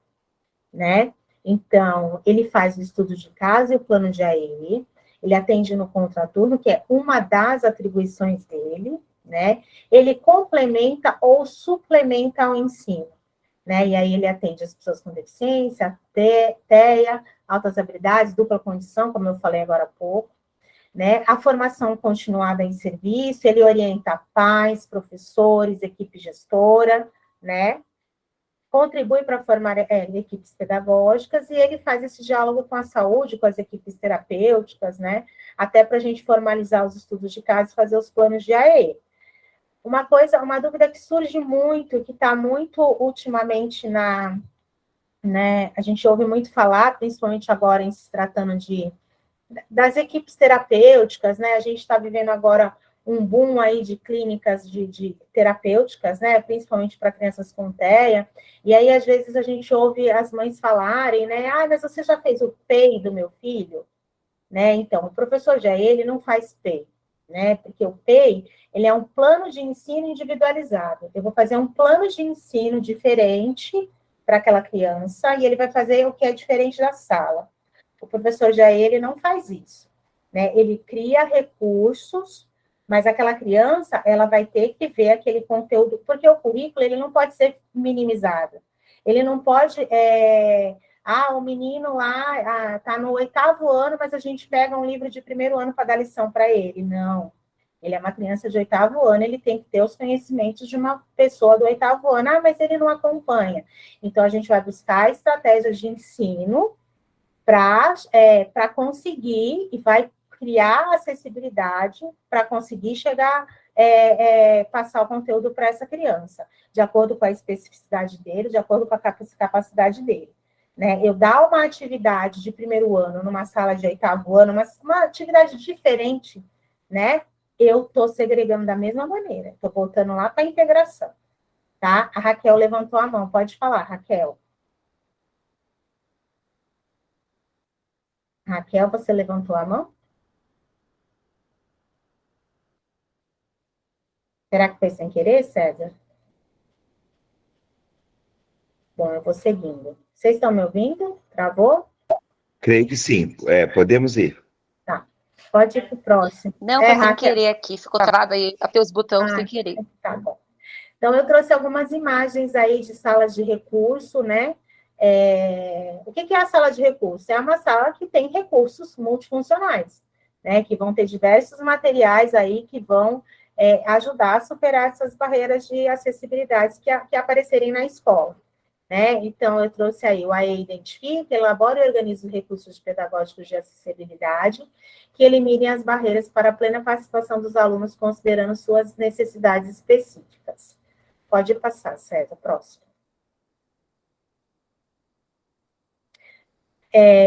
[SPEAKER 2] né? Então, ele faz o estudo de caso e o plano de AE, ele atende no contraturno, que é uma das atribuições dele, né? Ele complementa ou suplementa o ensino, né? E aí ele atende as pessoas com deficiência, TEA, altas habilidades, dupla condição, como eu falei agora há pouco, né? A formação continuada em serviço, ele orienta pais, professores, equipe gestora, né? Contribui para formar equipes pedagógicas e ele faz esse diálogo com a saúde, com as equipes terapêuticas, né? Até para a gente formalizar os estudos de caso e fazer os planos de AE. Uma dúvida que surge muito, que está muito ultimamente né, a gente ouve muito falar, principalmente agora em se tratando das equipes terapêuticas, né, a gente está vivendo agora um boom aí de clínicas de terapêuticas, né, principalmente para crianças com TEA, e aí às vezes a gente ouve as mães falarem, né, mas você já fez o PEI do meu filho? Né, então, o professor já ele não faz PEI, né, porque o PEI, ele é um plano de ensino individualizado, eu vou fazer um plano de ensino diferente para aquela criança, e ele vai fazer o que é diferente da sala. O professor já ele não faz isso, né? Ele cria recursos, mas aquela criança, ela vai ter que ver aquele conteúdo, porque o currículo, ele não pode ser minimizado. Ele não pode, o menino lá está no 8º ano, mas a gente pega um livro de 1º ano para dar lição para ele. Não. Ele é uma criança de 8º ano, ele tem que ter os conhecimentos de uma pessoa do 8º ano. Mas ele não acompanha. Então, a gente vai buscar estratégias de ensino para conseguir, e vai criar acessibilidade para conseguir chegar, passar o conteúdo para essa criança, de acordo com a especificidade dele, de acordo com a capacidade dele. Né? Eu dar uma atividade de 1º ano numa sala de 8º ano, uma atividade diferente, né? Eu estou segregando da mesma maneira, estou voltando lá para a integração. Tá? A Raquel levantou a mão, pode falar, Raquel. Raquel, você levantou a mão? Será que foi sem querer, César? Bom, eu vou seguindo. Vocês estão me ouvindo? Travou?
[SPEAKER 1] Creio que sim. Podemos ir.
[SPEAKER 2] Tá. Pode ir para o próximo.
[SPEAKER 4] Não, foi sem querer aqui. Ficou travado aí, até os botões sem querer.
[SPEAKER 2] Tá bom. Então, eu trouxe algumas imagens aí de salas de recurso, né? O que é a sala de recurso? É uma sala que tem recursos multifuncionais, né? Que vão ter diversos materiais aí que vão ajudar a superar essas barreiras de acessibilidade que aparecerem na escola, né? Então, eu trouxe aí o AE identifica, elabora e organiza os recursos pedagógicos de acessibilidade que eliminem as barreiras para a plena participação dos alunos, considerando suas necessidades específicas. Pode passar, César, próximo.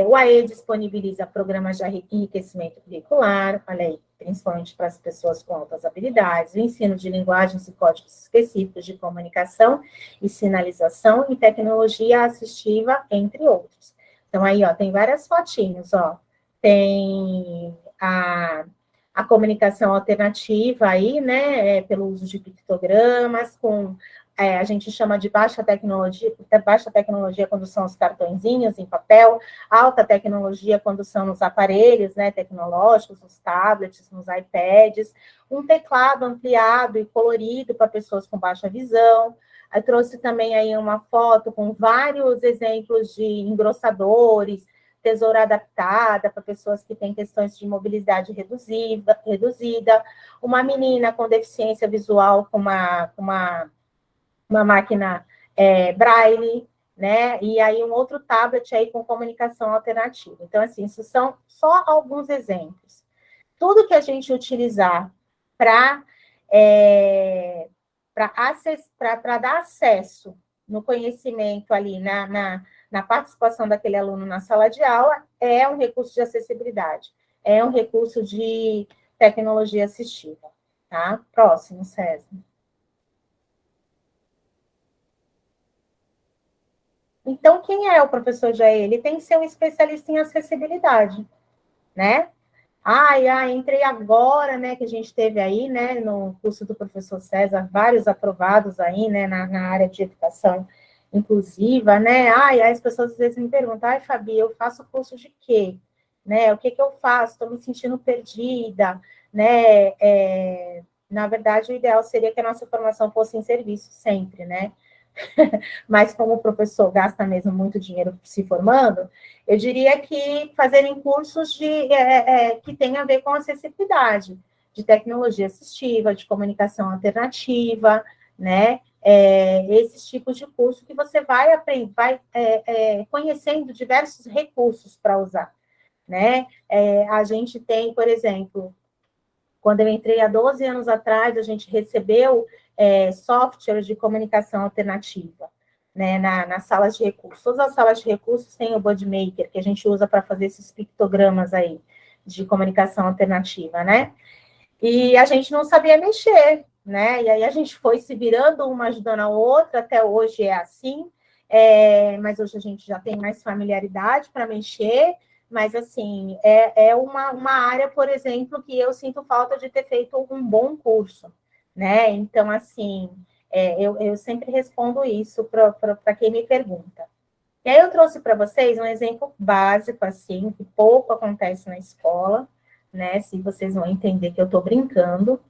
[SPEAKER 2] O AE disponibiliza programas de enriquecimento curricular, olha aí, principalmente para as pessoas com altas habilidades, o ensino de linguagens e códigos específicos de comunicação e sinalização e tecnologia assistiva, entre outros. Então, aí, ó, tem várias fotinhos, ó. Tem a comunicação alternativa aí, né, pelo uso de pictogramas, a gente chama de baixa tecnologia quando são os cartõezinhos em papel, alta tecnologia quando são nos aparelhos, né, tecnológicos, nos tablets, nos iPads, um teclado ampliado e colorido para pessoas com baixa visão. Eu trouxe também aí uma foto com vários exemplos de engrossadores, tesoura adaptada para pessoas que têm questões de mobilidade reduzida, uma menina com deficiência visual com uma máquina Braille, né? E aí um outro tablet aí com comunicação alternativa. Então, assim, isso são só alguns exemplos. Tudo que a gente utilizar para dar acesso no conhecimento ali, na participação daquele aluno na sala de aula, é um recurso de acessibilidade, é um recurso de tecnologia assistiva, tá? Próximo, César. Então, quem é o professor Jair? Ele tem que ser um especialista em acessibilidade, né? Entrei agora, né, que a gente teve aí, né, no curso do professor César, vários aprovados aí, né, na área de educação inclusiva, né? As pessoas às vezes me perguntam, Fabi, eu faço curso de quê? Né? O que eu faço? Estou me sentindo perdida, né? Na verdade, o ideal seria que a nossa formação fosse em serviço sempre, né? Mas como o professor gasta mesmo muito dinheiro se formando, eu diria que fazerem cursos que tenham a ver com acessibilidade, de tecnologia assistiva, de comunicação alternativa, né? Esses tipos de curso que você vai aprender, conhecendo diversos recursos para usar, né? A gente tem, por exemplo, quando eu entrei há 12 anos atrás, a gente recebeu softwares de comunicação alternativa, né, nas salas de recursos. Todas as salas de recursos têm o Budmaker, que a gente usa para fazer esses pictogramas aí de comunicação alternativa, né? E a gente não sabia mexer, né? E aí a gente foi se virando, uma ajudando a outra, até hoje é assim, mas hoje a gente já tem mais familiaridade para mexer, mas, assim, é uma área, por exemplo, que eu sinto falta de ter feito um bom curso, né? Então, assim, eu sempre respondo isso para quem me pergunta. E aí eu trouxe para vocês um exemplo básico, assim, que pouco acontece na escola, né? Se vocês vão entender que eu estou brincando,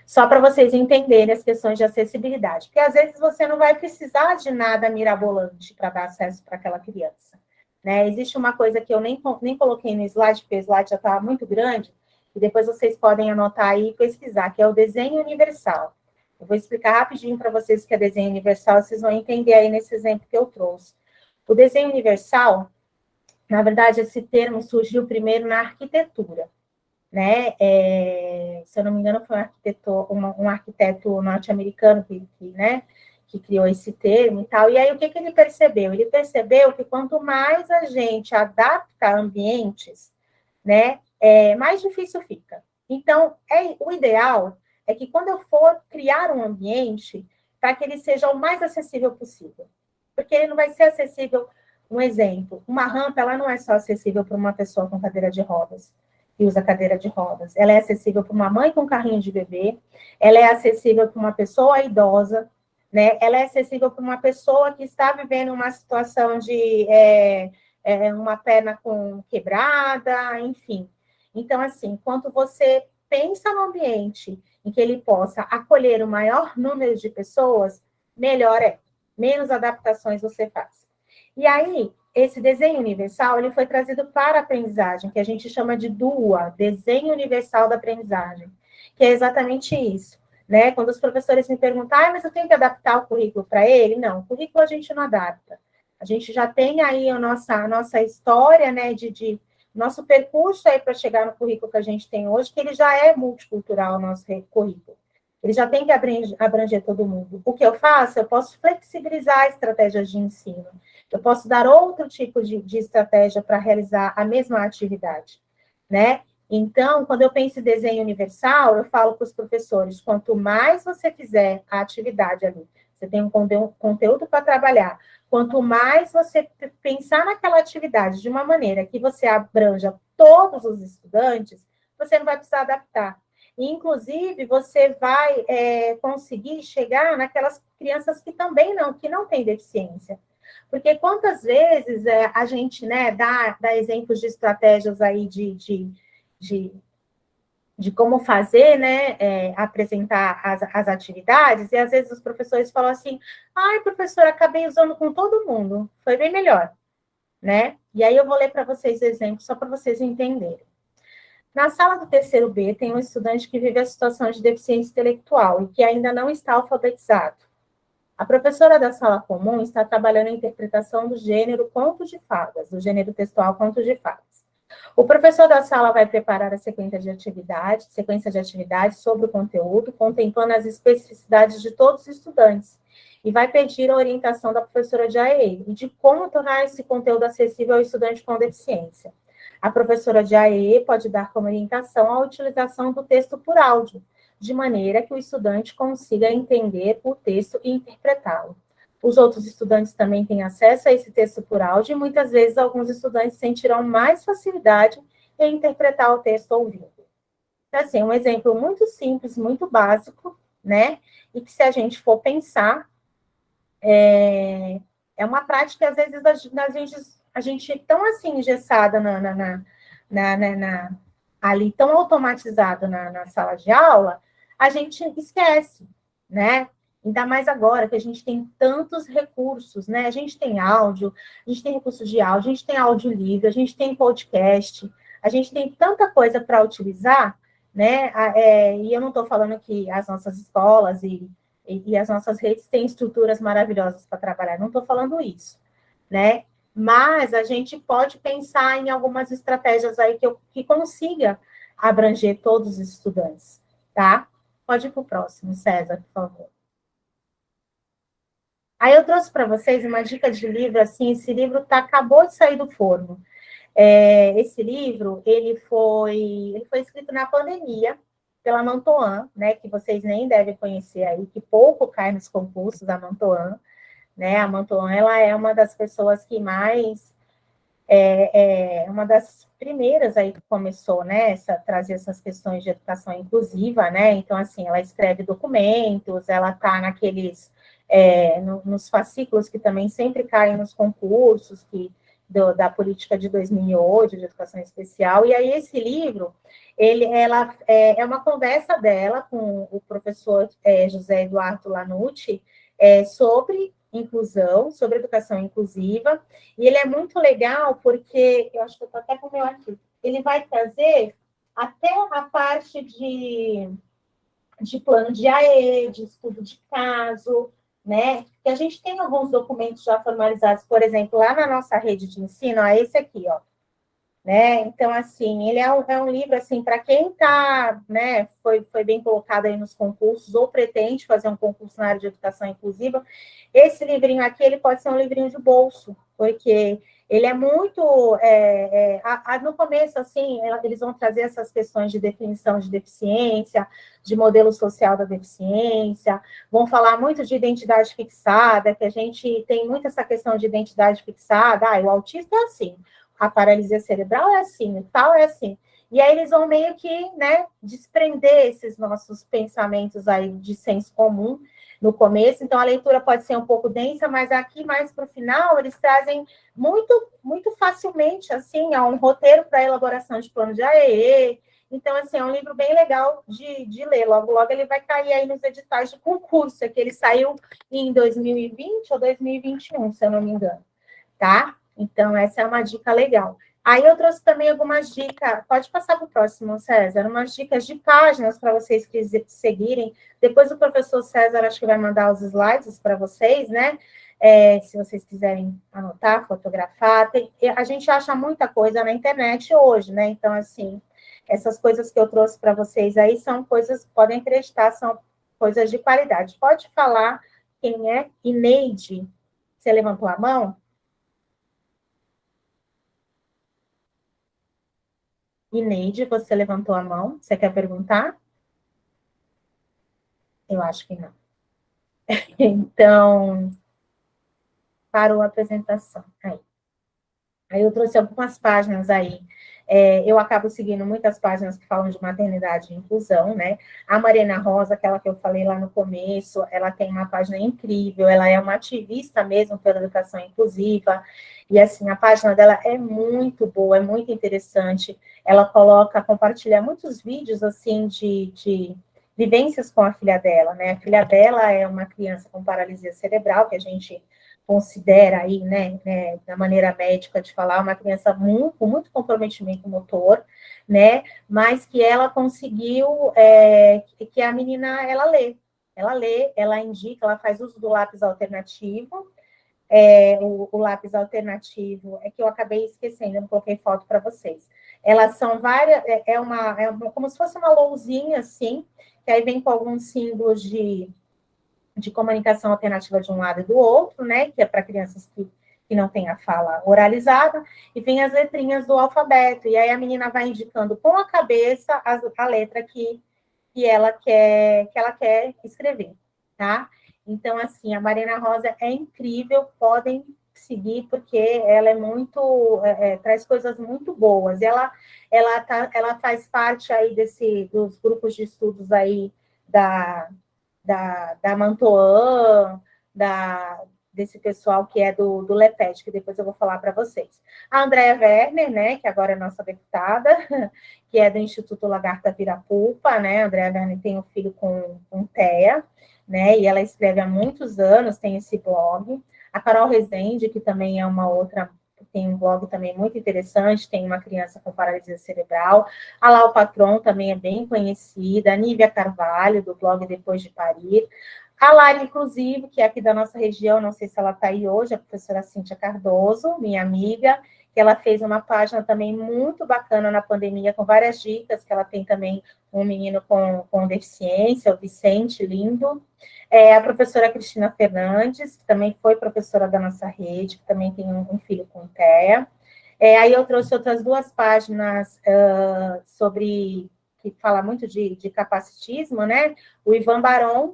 [SPEAKER 2] só para vocês entenderem as questões de acessibilidade. Porque, às vezes, você não vai precisar de nada mirabolante para dar acesso para aquela criança. Né? Existe uma coisa que eu nem coloquei no slide, porque o slide já está muito grande, e depois vocês podem anotar aí e pesquisar, que é o desenho universal. Eu vou explicar rapidinho para vocês o que é desenho universal, vocês vão entender aí nesse exemplo que eu trouxe. O desenho universal, na verdade, esse termo surgiu primeiro na arquitetura, né? Se eu não me engano, foi um arquiteto norte-americano que criou esse termo e tal. E aí, o que ele percebeu? Ele percebeu que quanto mais a gente adapta ambientes, né, mais difícil fica. Então, o ideal é que quando eu for criar um ambiente, para que ele seja o mais acessível possível. Porque ele não vai ser acessível, um exemplo, uma rampa, ela não é só acessível para uma pessoa com cadeira de rodas. que usa cadeira de rodas. Ela é acessível para uma mãe com carrinho de bebê, ela é acessível para uma pessoa idosa, né? Ela é acessível para uma pessoa que está vivendo uma situação de uma perna com quebrada, enfim. Então, assim, quando você pensa no ambiente em que ele possa acolher o maior número de pessoas, melhor é. Menos adaptações você faz. E aí, esse desenho universal, ele foi trazido para a aprendizagem, que a gente chama de DUA, Desenho Universal da Aprendizagem, que é exatamente isso, né? Quando os professores me perguntam, mas eu tenho que adaptar o currículo para ele? Não, o currículo a gente não adapta. A gente já tem aí a nossa história, né, nosso percurso aí para chegar no currículo que a gente tem hoje, que ele já é multicultural, o nosso currículo. Ele já tem que abranger todo mundo. O que eu faço? Eu posso flexibilizar estratégias de ensino. Eu posso dar outro tipo de estratégia para realizar a mesma atividade, né? Então, quando eu penso em desenho universal, eu falo para os professores, quanto mais você fizer a atividade ali, você tem um conteúdo para trabalhar, quanto mais você pensar naquela atividade de uma maneira que você abranja todos os estudantes, você não vai precisar adaptar. E, inclusive, você vai conseguir chegar naquelas crianças que também que não têm deficiência. Porque quantas vezes a gente, né, dá exemplos de estratégias aí de como fazer, né, apresentar as atividades, e às vezes os professores falam assim, ai, professora, acabei usando com todo mundo, foi bem melhor, né? E aí eu vou ler para vocês exemplos, só para vocês entenderem. Na sala do terceiro B, tem um estudante que vive a situação de deficiência intelectual e que ainda não está alfabetizado. A professora da sala comum está trabalhando a interpretação do gênero conto de fadas, do gênero textual conto de fadas. O professor da sala vai preparar a sequência de atividades sobre o conteúdo, contemplando as especificidades de todos os estudantes, e vai pedir a orientação da professora de AEE e de como tornar esse conteúdo acessível ao estudante com deficiência. A professora de AEE pode dar como orientação a utilização do texto por áudio, de maneira que o estudante consiga entender o texto e interpretá-lo. Os outros estudantes também têm acesso a esse texto por áudio e muitas vezes alguns estudantes sentirão mais facilidade em interpretar o texto ouvindo. Então, assim, um exemplo muito simples, muito básico, né? E que se a gente for pensar, é uma prática, às vezes, a gente tão assim, engessada ali, tão automatizado na sala de aula, a gente esquece, né? Ainda mais agora que a gente tem tantos recursos, né? A gente tem áudio, a gente tem recursos de áudio, a gente tem áudio livre, a gente tem podcast, a gente tem tanta coisa para utilizar, né? E eu não estou falando que as nossas escolas e as nossas redes têm estruturas maravilhosas para trabalhar, não estou falando isso, né? Mas a gente pode pensar em algumas estratégias aí que consiga abranger todos os estudantes, tá? Pode ir para o próximo, César, por favor. Aí eu trouxe para vocês uma dica de livro, assim, esse livro acabou de sair do forno. Esse livro, ele foi escrito na pandemia, pela Mantoan, né, que vocês nem devem conhecer aí, que pouco cai nos concursos da Mantoan, né? A Mantoan, ela é uma das pessoas que mais uma das primeiras aí que começou, né, trazer essas questões de educação inclusiva, né? Então, assim, ela escreve documentos, ela está nos fascículos que também sempre caem nos concursos da política de 2008, de educação especial, e aí esse livro, ela é uma conversa dela com o professor José Eduardo Lanucci, sobre inclusão, sobre educação inclusiva, e ele é muito legal porque, eu acho que eu estou até com o meu aqui, ele vai trazer até a parte de plano de AE, de estudo de caso, né? Que a gente tem alguns documentos já formalizados, por exemplo, lá na nossa rede de ensino, ó, esse aqui, ó. Né? Então, assim, ele é um livro, assim, para quem está, né, foi bem colocado aí nos concursos, ou pretende fazer um concurso na área de educação inclusiva, esse livrinho aqui, ele pode ser um livrinho de bolso, porque ele é muito, no começo, assim, eles vão trazer essas questões de definição de deficiência, de modelo social da deficiência, vão falar muito de identidade fixada, que a gente tem muito essa questão de identidade fixada, o autista é assim, a paralisia cerebral é assim, o tal é assim. E aí eles vão meio que, né, desprender esses nossos pensamentos aí de senso comum no começo. Então, a leitura pode ser um pouco densa, mas aqui, mais para o final, eles trazem muito facilmente, assim, um roteiro para elaboração de plano de AEE. Então, assim, é um livro bem legal de ler. Logo, logo ele vai cair aí nos editais de concurso, que ele saiu em 2020 ou 2021, se eu não me engano, tá? Então, essa é uma dica legal. Aí eu trouxe também algumas dicas, pode passar para o próximo, César, umas dicas de páginas para vocês que seguirem. Depois o professor César, acho que vai mandar os slides para vocês, né? Se vocês quiserem anotar, fotografar. A gente acha muita coisa na internet hoje, né? Então, assim, essas coisas que eu trouxe para vocês aí são coisas, podem acreditar, são coisas de qualidade. Pode falar quem é Ineide? Você levantou a mão? Ineide, você levantou a mão. Você quer perguntar? Eu acho que não. Então, parou a apresentação. Aí eu trouxe algumas páginas aí. Eu acabo seguindo muitas páginas que falam de maternidade e inclusão, né? A Mariana Rosa, aquela que eu falei lá no começo, ela tem uma página incrível, ela é uma ativista mesmo pela educação inclusiva, e assim, a página dela é muito boa, é muito interessante. Ela compartilha muitos vídeos, assim, de vivências com a filha dela, né? A filha dela é uma criança com paralisia cerebral, que a gente considera aí, né, na maneira médica de falar, uma criança com muito comprometimento motor, né, mas que ela conseguiu, que a menina, ela lê, ela indica, ela faz uso do lápis alternativo, o lápis alternativo, que eu acabei esquecendo, eu não coloquei foto para vocês. Elas são várias, como se fosse uma lousinha, assim, que aí vem com alguns símbolos de comunicação alternativa de um lado e do outro, né, que é para crianças que não têm a fala oralizada, e vem as letrinhas do alfabeto, e aí a menina vai indicando com a cabeça a letra que ela quer escrever, tá? Então, assim, a Mariana Rosa é incrível, podem seguir, porque ela é muito, traz coisas muito boas, ela faz parte aí dos grupos de estudos aí da Mantoan, desse pessoal que é do LEPED, que depois eu vou falar para vocês. A Andréa Werner, né, que agora é nossa deputada, que é do Instituto Lagarta Virapupa, né, a Andréa Werner tem um filho com TEA, né, e ela escreve há muitos anos, tem esse blog. A Carol Rezende, que também é uma outra, tem um blog também muito interessante, tem uma criança com paralisia cerebral. A Lau Patron também é bem conhecida. A Nívia Carvalho, do blog Depois de Parir. A Lari, inclusive, que é aqui da nossa região, não sei se ela está aí hoje, a professora Cíntia Cardoso, minha amiga, que ela fez uma página também muito bacana na pandemia, com várias dicas, que ela tem também um menino com deficiência, o Vicente, lindo. A professora Cristina Fernandes, que também foi professora da nossa rede, que também tem um filho com TEA. Aí eu trouxe outras duas páginas que fala muito de capacitismo, né? O Ivan Barão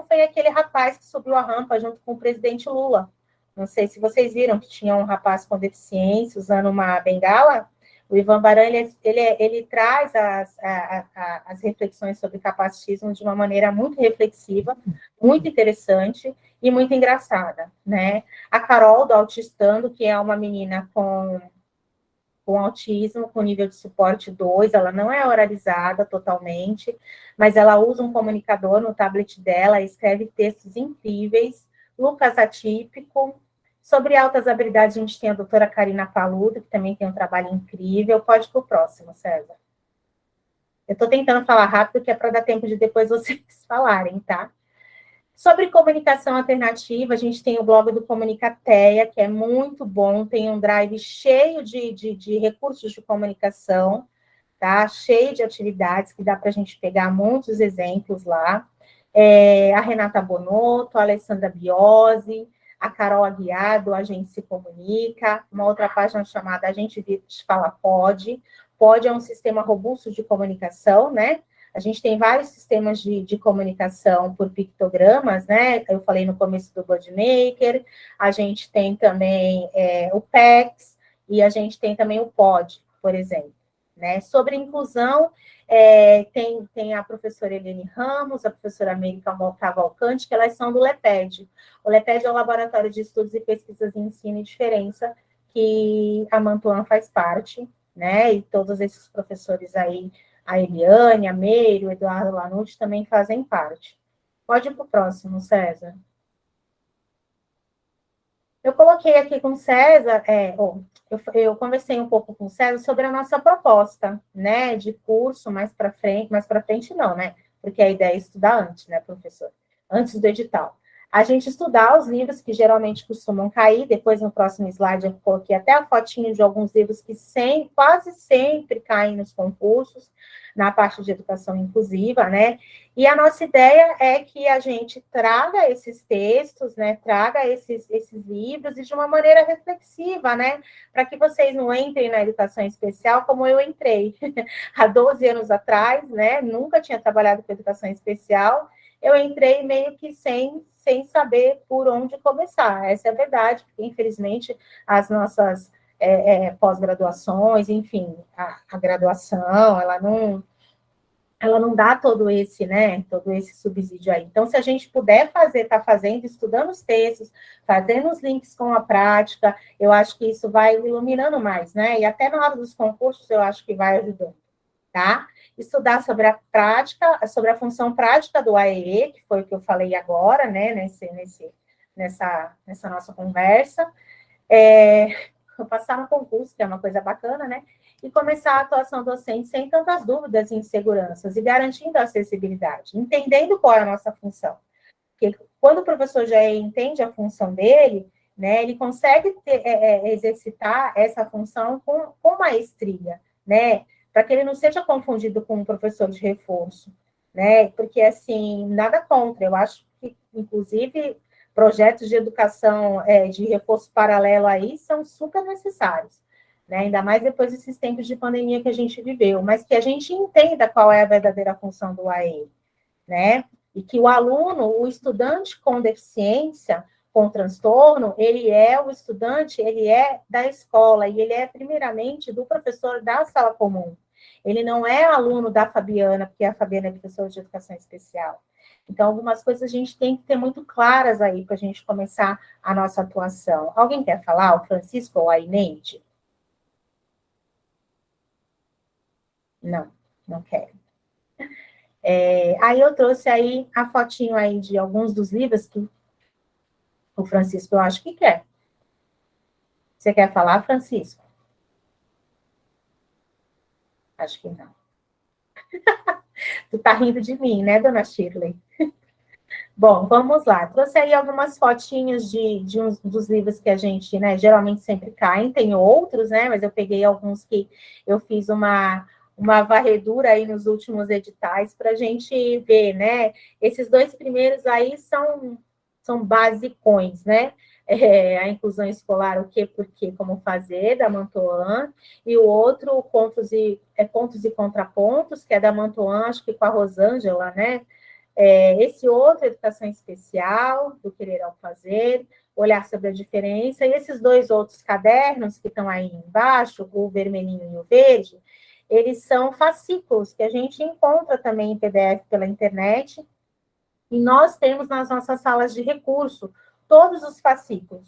[SPEAKER 2] foi aquele rapaz que subiu a rampa junto com o presidente Lula. Não sei se vocês viram que tinha um rapaz com deficiência usando uma bengala. O Ivan Barão, ele traz as reflexões sobre capacitismo de uma maneira muito reflexiva, muito interessante e muito engraçada, né? A Carol, do Autistando, que é uma menina com autismo, com nível de suporte 2, ela não é oralizada totalmente, mas ela usa um comunicador no tablet dela, escreve textos incríveis. Lucas Atípico. Sobre altas habilidades, a gente tem a doutora Karina Paludo, que também tem um trabalho incrível. Pode ir para o próximo, César. Eu estou tentando falar rápido, que é para dar tempo de depois vocês falarem, tá? Sobre comunicação alternativa, a gente tem o blog do Comunicateia, que é muito bom, tem um drive cheio de recursos de comunicação, tá? Cheio de atividades, que dá para a gente pegar muitos exemplos lá. A Renata Bonotto, a Alessandra Biose, a Carol Aguiar, do A Gente Se Comunica, uma outra página chamada A Gente Fala Pode. Pode é um sistema robusto de comunicação, né? A gente tem vários sistemas de comunicação por pictogramas, né? Eu falei no começo do Budmaker, a gente tem também o PEX, e a gente tem também o POD, por exemplo, né? Sobre inclusão, tem a professora Eliane Ramos, a professora América Cavalcante, que elas são do LEPED. O LEPED é o Laboratório de Estudos e Pesquisas em Ensino e Diferença, que a Mantuan faz parte, né? E todos esses professores aí, a Eliane, a Meire, o Eduardo Lanucci, também fazem parte. Pode ir para o próximo, César. Eu coloquei aqui com o César, eu conversei um pouco com o César sobre a nossa proposta, né, de curso mais para frente não, né, porque a ideia é estudar antes, né, professor? Antes do edital. A gente estudar os livros que geralmente costumam cair, depois no próximo slide eu coloquei até a fotinho de alguns livros que quase sempre caem nos concursos, na parte de educação inclusiva, né, e a nossa ideia é que a gente traga esses textos, né, traga esses livros, e de uma maneira reflexiva, né, para que vocês não entrem na educação especial como eu entrei há 12 anos atrás, né, nunca tinha trabalhado com educação especial, eu entrei meio que sem saber por onde começar, essa é a verdade, porque infelizmente as nossas pós-graduações, enfim, a graduação, ela não dá todo esse subsídio aí. Então, se a gente puder tá fazendo, estudando os textos, fazendo os links com a prática, eu acho que isso vai iluminando mais, né? E até na hora dos concursos, eu acho que vai ajudando, tá? Estudar sobre a prática, sobre a função prática do AEE, que foi o que eu falei agora, né, nessa nossa conversa. Passar no concurso, que é uma coisa bacana, né? E começar a atuação docente sem tantas dúvidas e inseguranças, e garantindo a acessibilidade, entendendo qual é a nossa função. Porque quando o professor já entende a função dele, né, ele consegue exercitar essa função com maestria, né, para que ele não seja confundido com um professor de reforço, né, porque, assim, nada contra, eu acho que, inclusive, projetos de educação de reforço paralelo aí são super necessários, né? Ainda mais depois desses tempos de pandemia que a gente viveu, mas que a gente entenda qual é a verdadeira função do AE, né? E que o aluno, o estudante com deficiência, com transtorno, ele é da escola, e ele é primeiramente do professor da sala comum. Ele não é aluno da Fabiana, porque a Fabiana é professora de educação especial. Então, algumas coisas a gente tem que ter muito claras aí para a gente começar a nossa atuação. Alguém quer falar? O Francisco ou a Ineide? Não quero. Aí eu trouxe aí a fotinho aí de alguns dos livros que o Francisco, eu acho que quer. Você quer falar, Francisco? Acho que não. Tu tá rindo de mim, né, dona Shirley? Bom, vamos lá. Trouxe aí algumas fotinhos de uns dos livros que a gente, né, geralmente sempre caem. Tem outros, né, mas eu peguei alguns que eu fiz uma varredura aí nos últimos editais para a gente ver, né? Esses dois primeiros aí são basicões, né? A inclusão escolar, o que, por quê, como fazer, da Mantoan, e o outro, pontos e contrapontos, que é da Mantoan, acho que com a Rosângela, né? Esse outro, educação especial, do querer ao fazer, olhar sobre a diferença, e esses dois outros cadernos que estão aí embaixo, o vermelhinho e o verde, eles são fascículos que a gente encontra também em PDF pela internet, e nós temos nas nossas salas de recurso todos os fascículos.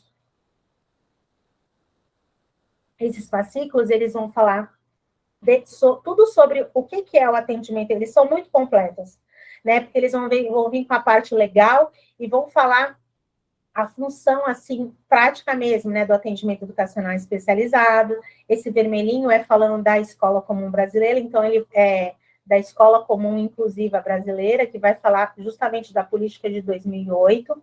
[SPEAKER 2] Esses fascículos, eles vão falar tudo sobre o que é o atendimento, eles são muito completos, né? Porque eles vão vir com a parte legal e vão falar a função, assim, prática mesmo, né, do atendimento educacional especializado. Esse vermelhinho é falando da Escola Comum Brasileira, então ele é da Escola Comum Inclusiva Brasileira, que vai falar justamente da política de 2008.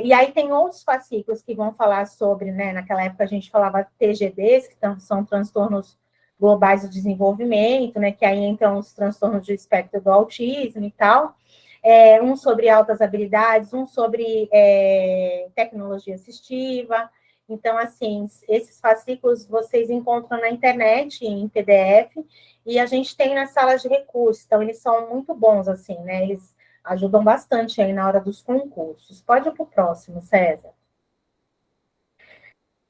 [SPEAKER 2] E aí tem outros fascículos que vão falar sobre, né, naquela época a gente falava TGDs, que são transtornos globais do desenvolvimento, né, que aí entram os transtornos de espectro do autismo e tal, um sobre altas habilidades, um sobre tecnologia assistiva. Então, assim, esses fascículos vocês encontram na internet, em PDF, e a gente tem nas salas de recursos, então eles são muito bons, assim, né, eles ajudam bastante aí na hora dos concursos. Pode ir para o próximo, César.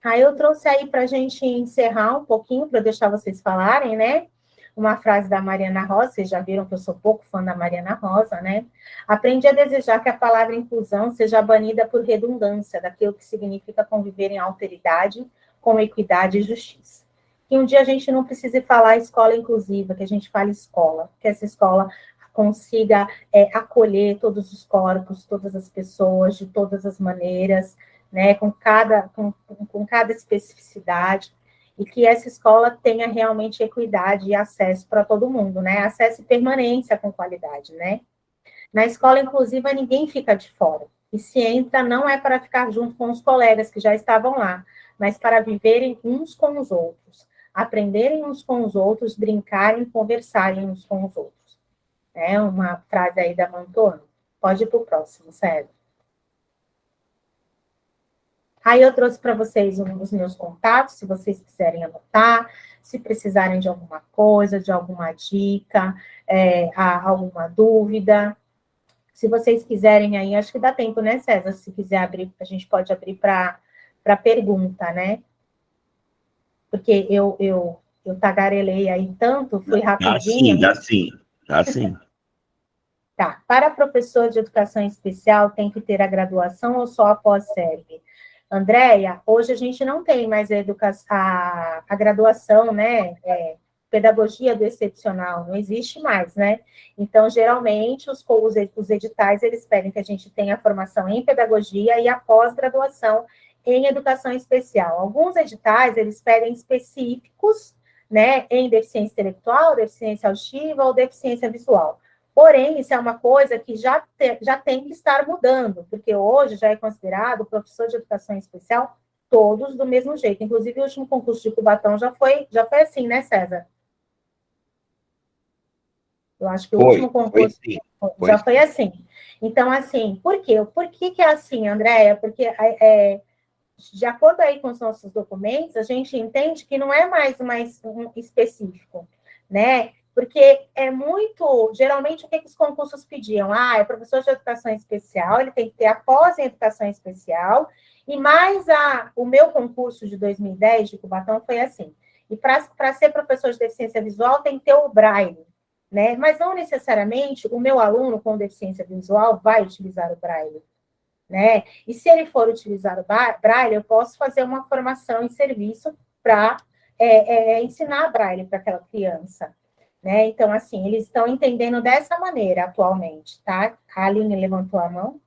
[SPEAKER 2] Aí eu trouxe aí para a gente encerrar um pouquinho, para deixar vocês falarem, né? Uma frase da Mariana Rosa, vocês já viram que eu sou pouco fã da Mariana Rosa, né? Aprendi a desejar que a palavra inclusão seja banida por redundância daquilo que significa conviver em alteridade, com equidade e justiça. Que um dia a gente não precise falar escola inclusiva, que a gente fale escola, que essa escola consiga acolher todos os corpos, todas as pessoas, de todas as maneiras, né, com cada especificidade, e que essa escola tenha realmente equidade e acesso para todo mundo, né? Acesso e permanência com qualidade, né? Na escola inclusiva, ninguém fica de fora. E se entra, não é para ficar junto com os colegas que já estavam lá, mas para viverem uns com os outros, aprenderem uns com os outros, brincarem, conversarem uns com os outros. É uma frase aí da Mantorno. Pode ir para o próximo, César. Aí eu trouxe para vocês os meus contatos, se vocês quiserem anotar, se precisarem de alguma coisa, de alguma dica, alguma dúvida. Se vocês quiserem aí, acho que dá tempo, né, César? Se quiser abrir, a gente pode abrir para pergunta, né? Porque eu tagarelei aí tanto, fui rapidinho.
[SPEAKER 1] Dá sim.
[SPEAKER 2] Tá. Para professor de educação especial, tem que ter a graduação ou só a pós-serve? Andréia, hoje a gente não tem mais a graduação, né? Pedagogia do excepcional, não existe mais, né? Então, geralmente, os editais, eles pedem que a gente tenha a formação em pedagogia e a pós-graduação em educação especial. Alguns editais, eles pedem específicos, né, em deficiência intelectual, deficiência auditiva ou deficiência visual. Porém, isso é uma coisa que já tem que estar mudando, porque hoje já é considerado professor de educação especial todos do mesmo jeito. Inclusive, o último concurso de Cubatão já foi assim, né, César? Eu acho que o último concurso já foi assim. Então, assim, por quê? Por que é assim, Andréia? Porque, de acordo aí com os nossos documentos, a gente entende que não é mais um específico, né? Porque é muito... Geralmente, o que os concursos pediam? É professor de educação especial, ele tem que ter a pós em educação especial, e mais o meu concurso de 2010, de Cubatão, foi assim. E para ser professor de deficiência visual, tem que ter o Braille, né? Mas não necessariamente o meu aluno com deficiência visual vai utilizar o Braille, né? E se ele for utilizar o Braille, eu posso fazer uma formação em serviço para ensinar Braille para aquela criança, né? Então, assim, eles estão entendendo dessa maneira atualmente, tá? A Aline levantou a mão.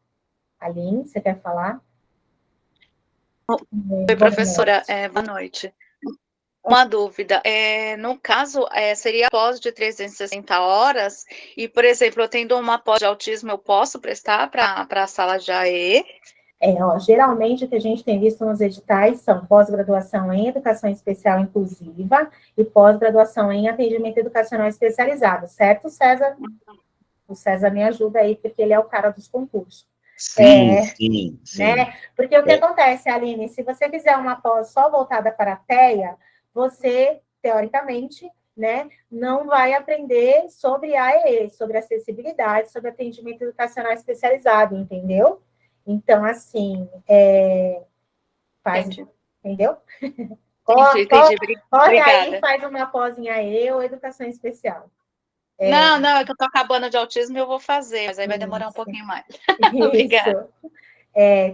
[SPEAKER 2] Aline, você quer falar?
[SPEAKER 4] Oi, professora, boa noite. Uma dúvida, no caso, seria pós de 360 horas, e, por exemplo, eu tendo uma pós de autismo, eu posso prestar para a sala de AE?
[SPEAKER 2] Geralmente, o que a gente tem visto nos editais são pós-graduação em educação especial inclusiva e pós-graduação em atendimento educacional especializado, certo, César? O César me ajuda aí, porque ele é o cara dos concursos.
[SPEAKER 1] Sim.
[SPEAKER 2] Né? Porque o que acontece, Aline, se você fizer uma pós só voltada para a TEA, você, teoricamente, né, não vai aprender sobre AEE, sobre acessibilidade, sobre atendimento educacional especializado, entendeu? Então, assim, entendeu?
[SPEAKER 4] Entendi.
[SPEAKER 2] Corre aí e faz uma pós em AE ou educação especial.
[SPEAKER 4] Não, é que eu tô acabando de autismo e eu vou fazer, mas aí vai demorar um pouquinho mais. Obrigada.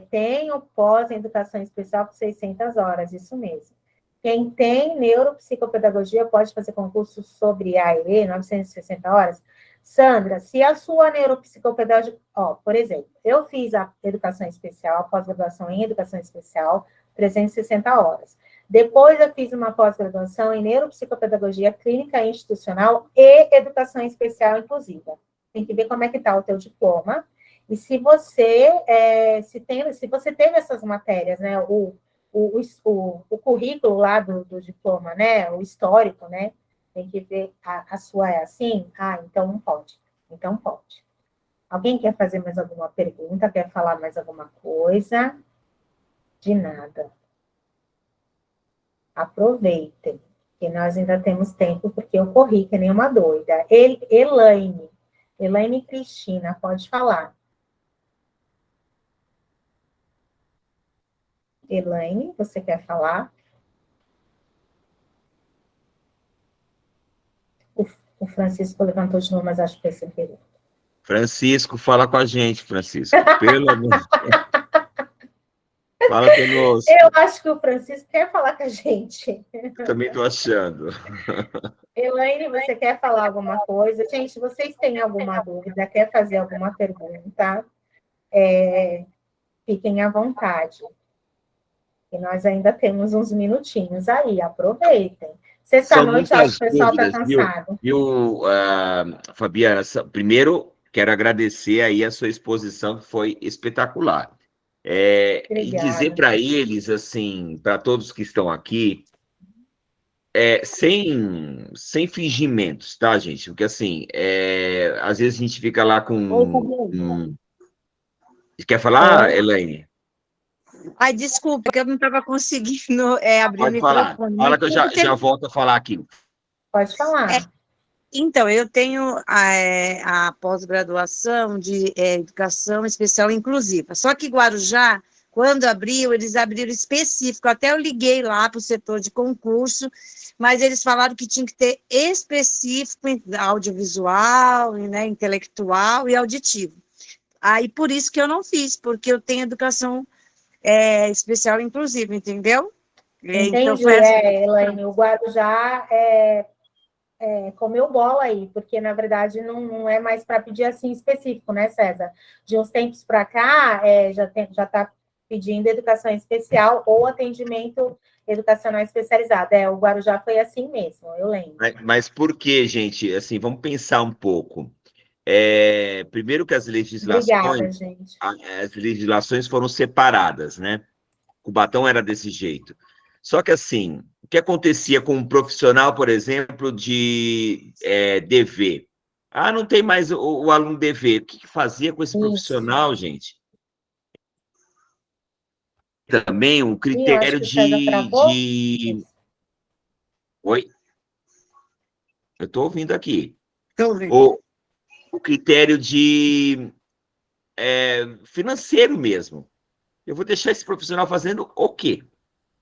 [SPEAKER 2] Tem o pós em educação especial por 600 horas, isso mesmo. Quem tem neuropsicopedagogia pode fazer concurso sobre AE, 960 horas. Sandra, se a sua neuropsicopedagogia... por exemplo, eu fiz a educação especial, a pós-graduação em educação especial, 360 horas. Depois eu fiz uma pós-graduação em neuropsicopedagogia clínica institucional e educação especial inclusiva. Tem que ver como é que está o teu diploma. E se você, se você teve essas matérias, né, o currículo lá do diploma, né, o histórico, né, tem que ver, a sua é assim? Então não pode. Então pode. Alguém quer fazer mais alguma pergunta? Quer falar mais alguma coisa? De nada. Aproveitem, que nós ainda temos tempo, porque eu corri que nem uma doida. Elaine Cristina, pode falar. Elaine, você quer falar? O Francisco levantou de novo, mas acho que foi sem querer.
[SPEAKER 1] Francisco, fala com a gente, Francisco. Pelo amor de Deus. Fala conosco.
[SPEAKER 2] Eu acho que o Francisco quer falar com a gente.
[SPEAKER 1] Eu também estou achando.
[SPEAKER 2] Elaine, você quer falar alguma coisa? Gente, vocês têm alguma dúvida, quer fazer alguma pergunta? Fiquem à vontade. E nós ainda temos uns minutinhos aí, aproveitem. Sexta-noite, acho que o pessoal está cansado.
[SPEAKER 1] Viu, Fabiana? Primeiro, quero agradecer aí a sua exposição, que foi espetacular. E dizer para eles, assim, para todos que estão aqui, sem fingimentos, tá, gente? Porque, assim, às vezes a gente fica lá com... Quer falar, Elaine?
[SPEAKER 5] Ai, desculpa, que eu não estava conseguindo abrir o microfone.
[SPEAKER 1] Fala que eu já volto a falar aqui.
[SPEAKER 2] Pode falar.
[SPEAKER 5] Então, eu tenho a pós-graduação de Educação Especial Inclusiva. Só que Guarujá, quando abriu, eles abriram específico. Até eu liguei lá para o setor de concurso, mas eles falaram que tinha que ter específico em audiovisual, né, intelectual e auditivo. Aí, por isso que eu não fiz, porque eu tenho educação especial inclusiva, entendeu?
[SPEAKER 2] Entendi,
[SPEAKER 5] então,
[SPEAKER 2] Elaine, o Guarujá comeu bola aí, porque, na verdade, não é mais para pedir assim específico, né, César? De uns tempos para cá, já está pedindo educação especial ou atendimento educacional especializado. O Guarujá foi assim mesmo, eu lembro.
[SPEAKER 1] Mas por que, gente? Assim, vamos pensar um pouco. Primeiro que as legislações foram separadas, né? Cubatão era desse jeito. Só que, assim, o que acontecia com um profissional, por exemplo, de DV? Não tem mais o aluno DV. O que fazia com esse profissional, gente? Também um critério de... Oi? Eu estou ouvindo aqui.
[SPEAKER 5] Estou ouvindo.
[SPEAKER 1] O critério de financeiro mesmo. Eu vou deixar esse profissional fazendo o quê?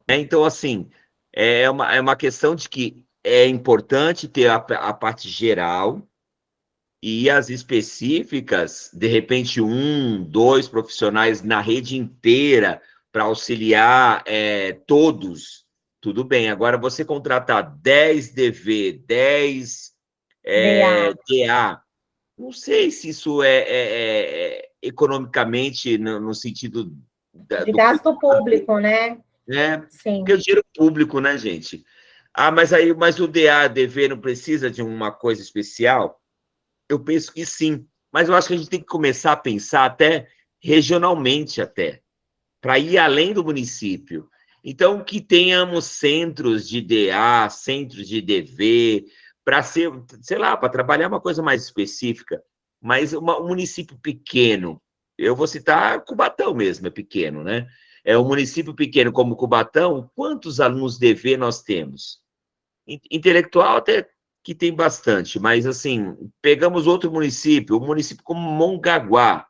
[SPEAKER 1] Então, assim, é uma questão de que é importante ter a parte geral e as específicas, de repente, 1, 2 profissionais na rede inteira para auxiliar todos, tudo bem. Agora, você contratar 10 DV, 10 DA, não sei se isso economicamente no sentido
[SPEAKER 2] de gasto público, né?
[SPEAKER 1] Sim. Porque é o dinheiro público, né, gente? Mas o DA, DV não precisa de uma coisa especial? Eu penso que sim. Mas eu acho que a gente tem que começar a pensar até regionalmente, para ir além do município. Então, que tenhamos centros de DA, centros de DV, para ser, sei lá, para trabalhar uma coisa mais específica. Mas um município pequeno, eu vou citar Cubatão mesmo, é pequeno, né? Um município pequeno como Cubatão, quantos alunos DV nós temos? Intelectual até que tem bastante, mas, assim, pegamos outro município, um município como Mongaguá,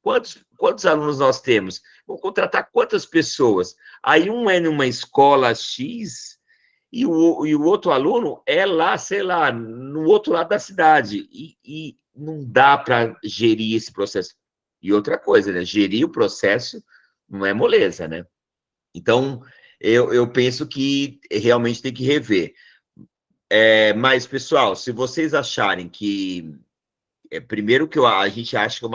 [SPEAKER 1] quantos alunos nós temos? Vamos contratar quantas pessoas? Aí um é numa escola X e o outro aluno é lá, sei lá, no outro lado da cidade, e não dá para gerir esse processo. E outra coisa, né? Gerir o processo não é moleza, né? Então, eu penso que realmente tem que rever. Mas, pessoal, se vocês acharem que... primeiro que a gente acha que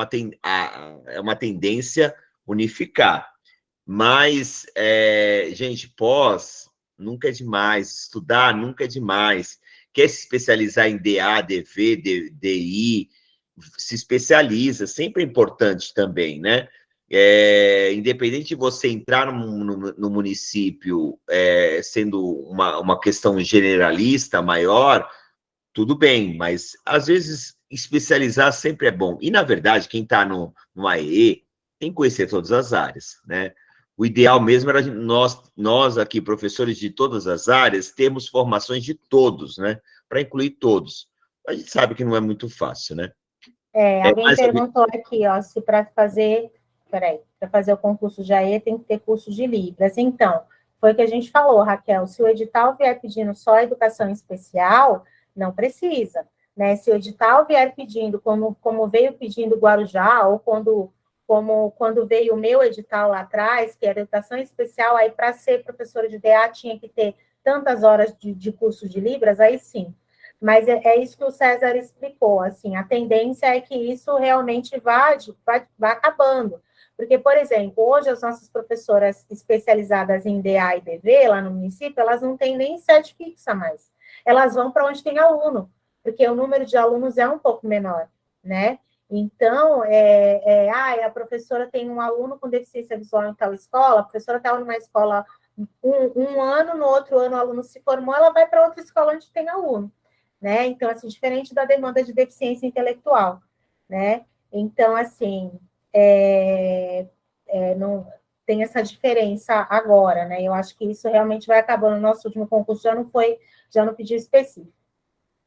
[SPEAKER 1] é uma tendência unificar. Mas, gente, nunca é demais. Estudar nunca é demais. Quer se especializar em DA, DV, DI, se especializa. Sempre é importante também, né? Independente de você entrar no município sendo uma questão generalista maior, tudo bem, mas às vezes especializar sempre é bom. E, na verdade, quem está no AEE tem que conhecer todas as áreas, né? O ideal mesmo era nós aqui, professores de todas as áreas, termos formações de todos, né? Para incluir todos. A gente sabe que não é muito fácil, né?
[SPEAKER 2] Alguém perguntou aqui, ó, se para fazer... Peraí. para fazer o concurso de AE tem que ter curso de Libras. Então, foi o que a gente falou, Raquel, se o edital vier pedindo só educação especial, não precisa, né? Se o edital vier pedindo, como veio pedindo Guarujá, ou quando veio o meu edital lá atrás, que era educação especial, aí para ser professora de DA tinha que ter tantas horas de curso de Libras, aí sim. Mas é isso que o César explicou, assim, a tendência é que isso realmente vá acabando. Porque, por exemplo, hoje as nossas professoras especializadas em DA e DV, lá no município, elas não têm nem sede fixa mais. Elas vão para onde tem aluno, porque o número de alunos é um pouco menor, né? Então, a professora tem um aluno com deficiência visual em tal escola, a professora está numa escola um ano, no outro ano o aluno se formou, ela vai para outra escola onde tem aluno, né? Então, assim, diferente da demanda de deficiência intelectual, né? Então, assim, não tem essa diferença agora, né? Eu acho que isso realmente vai acabando. O nosso último concurso já não pediu específico,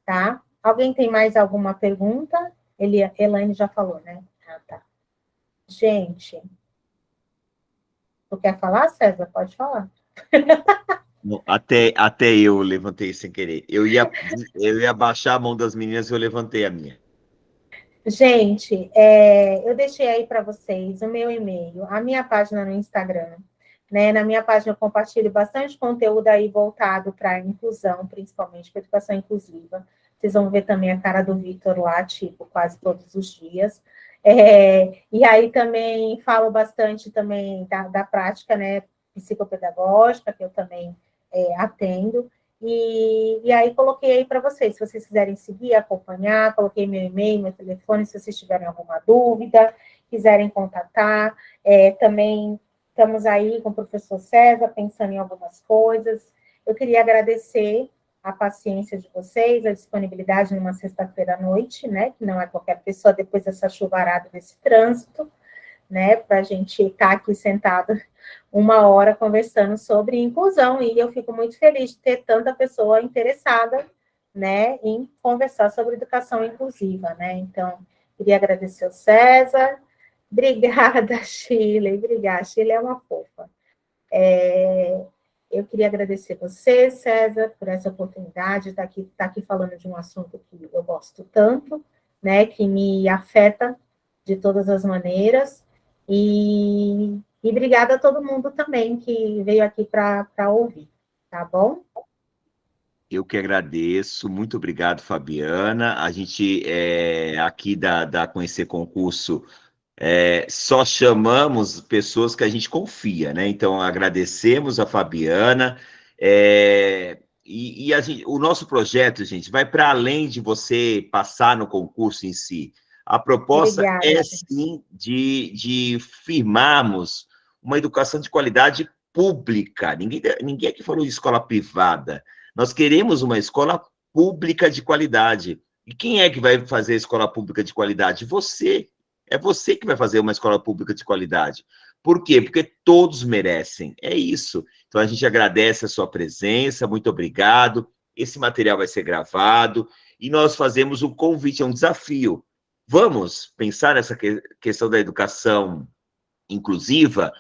[SPEAKER 2] tá? Alguém tem mais alguma pergunta? Elaine já falou, né? Ah, tá. Gente, tu quer falar, César? Pode falar.
[SPEAKER 1] Não, até eu levantei sem querer. Eu ia baixar a mão das meninas e eu levantei a minha.
[SPEAKER 2] Gente, eu deixei aí para vocês o meu e-mail, a minha página no Instagram, né? Na minha página eu compartilho bastante conteúdo aí voltado para a inclusão, principalmente para educação inclusiva. Vocês vão ver também a cara do Vitor lá, tipo, quase todos os dias. E aí também falo bastante também da prática, né, psicopedagógica, que eu também atendo. E aí coloquei aí para vocês, se vocês quiserem seguir, acompanhar, coloquei meu e-mail, meu telefone, se vocês tiverem alguma dúvida, quiserem contatar. Também estamos aí com o professor César, pensando em algumas coisas. Eu queria agradecer a paciência de vocês, a disponibilidade numa sexta-feira à noite, né, que não é qualquer pessoa, depois dessa chuvarada, desse trânsito, né, para a gente estar aqui sentado 1 hora conversando sobre inclusão, e eu fico muito feliz de ter tanta pessoa interessada, né, em conversar sobre educação inclusiva, né, então, queria agradecer ao César, obrigada, Shirley, obrigada, Shirley é uma fofa. Eu queria agradecer você, César, por essa oportunidade de estar aqui falando de um assunto que eu gosto tanto, né, que me afeta de todas as maneiras, e obrigada a todo mundo também que veio aqui para ouvir, tá bom?
[SPEAKER 1] Eu que agradeço, muito obrigado, Fabiana. A gente aqui da Conhecer Concurso só chamamos pessoas que a gente confia, né? Então, agradecemos a Fabiana. E o nosso projeto, gente, vai para além de você passar no concurso em si. A proposta
[SPEAKER 2] Obrigada,
[SPEAKER 1] sim, de firmarmos uma educação de qualidade pública. Ninguém aqui falou de escola privada. Nós queremos uma escola pública de qualidade. E quem é que vai fazer a escola pública de qualidade? Você. É você que vai fazer uma escola pública de qualidade. Por quê? Porque todos merecem. É isso. Então, a gente agradece a sua presença, muito obrigado. Esse material vai ser gravado e nós fazemos um convite, é um desafio. Vamos pensar nessa questão da educação inclusiva?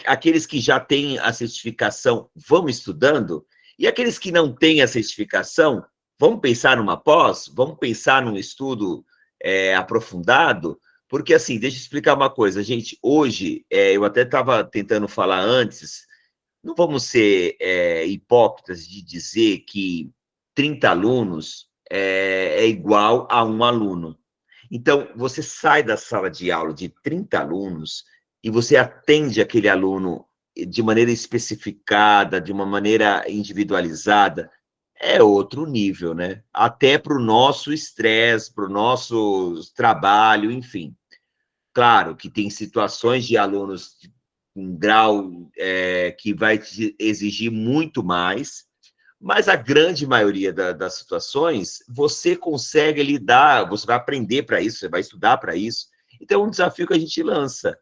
[SPEAKER 1] Aqueles que já têm a certificação, vão estudando? E aqueles que não têm a certificação, vamos pensar numa pós? Vamos pensar num estudo aprofundado? Porque, assim, deixa eu explicar uma coisa, gente. Hoje, eu até estava tentando falar antes, não vamos ser hipócritas de dizer que 30 alunos é igual a um aluno. Então, você sai da sala de aula de 30 alunos e você atende aquele aluno de maneira especificada, de uma maneira individualizada, é outro nível, né? Até para o nosso estresse, para o nosso trabalho, enfim. Claro que tem situações de alunos com grau que vai te exigir muito mais, mas a grande maioria das situações, você consegue lidar, você vai aprender para isso, você vai estudar para isso. Então, é um desafio que a gente lança.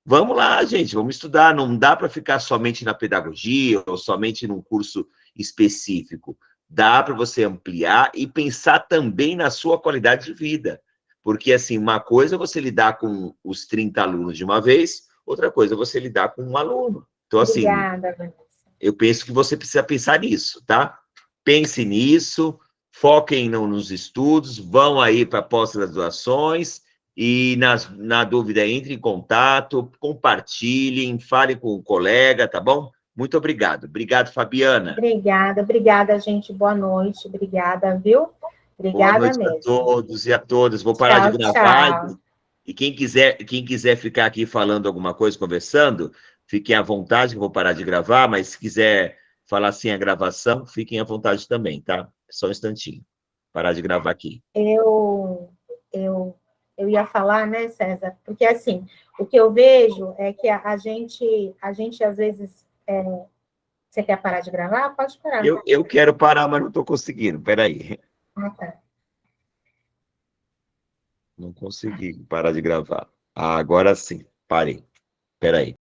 [SPEAKER 1] Vamos lá, gente, vamos estudar. Não dá para ficar somente na pedagogia ou somente num curso específico. Dá para você ampliar e pensar também na sua qualidade de vida. Porque, assim, uma coisa é você lidar com os 30 alunos de uma vez, outra coisa é você lidar com um aluno. Então, assim,
[SPEAKER 2] Obrigada, Vanessa.
[SPEAKER 1] eu penso que você precisa pensar nisso, tá? Pense nisso, foquem nos estudos, vão aí para pós-graduações e, na dúvida, entre em contato, compartilhem, falem com o colega, tá bom? Muito obrigado. Obrigado, Fabiana.
[SPEAKER 2] Obrigada, gente. Boa noite. Obrigada, viu?
[SPEAKER 1] Boa
[SPEAKER 2] Obrigada
[SPEAKER 1] noite a
[SPEAKER 2] mesmo.
[SPEAKER 1] todos e a todas. Vou parar de gravar.
[SPEAKER 2] Tchau.
[SPEAKER 1] E quem quiser ficar aqui falando alguma coisa, conversando, fiquem à vontade, que eu vou parar de gravar, mas se quiser falar sem a gravação, fiquem à vontade também, tá? Só um instantinho. Parar de gravar aqui.
[SPEAKER 2] Eu ia falar, né, César? Porque, assim, o que eu vejo é que a gente às vezes... Você quer parar de gravar? Pode parar.
[SPEAKER 1] Eu quero parar, mas não estou conseguindo. Peraí.
[SPEAKER 2] Ah, tá.
[SPEAKER 1] Não consegui parar de gravar. Ah, agora sim. Parei. Peraí.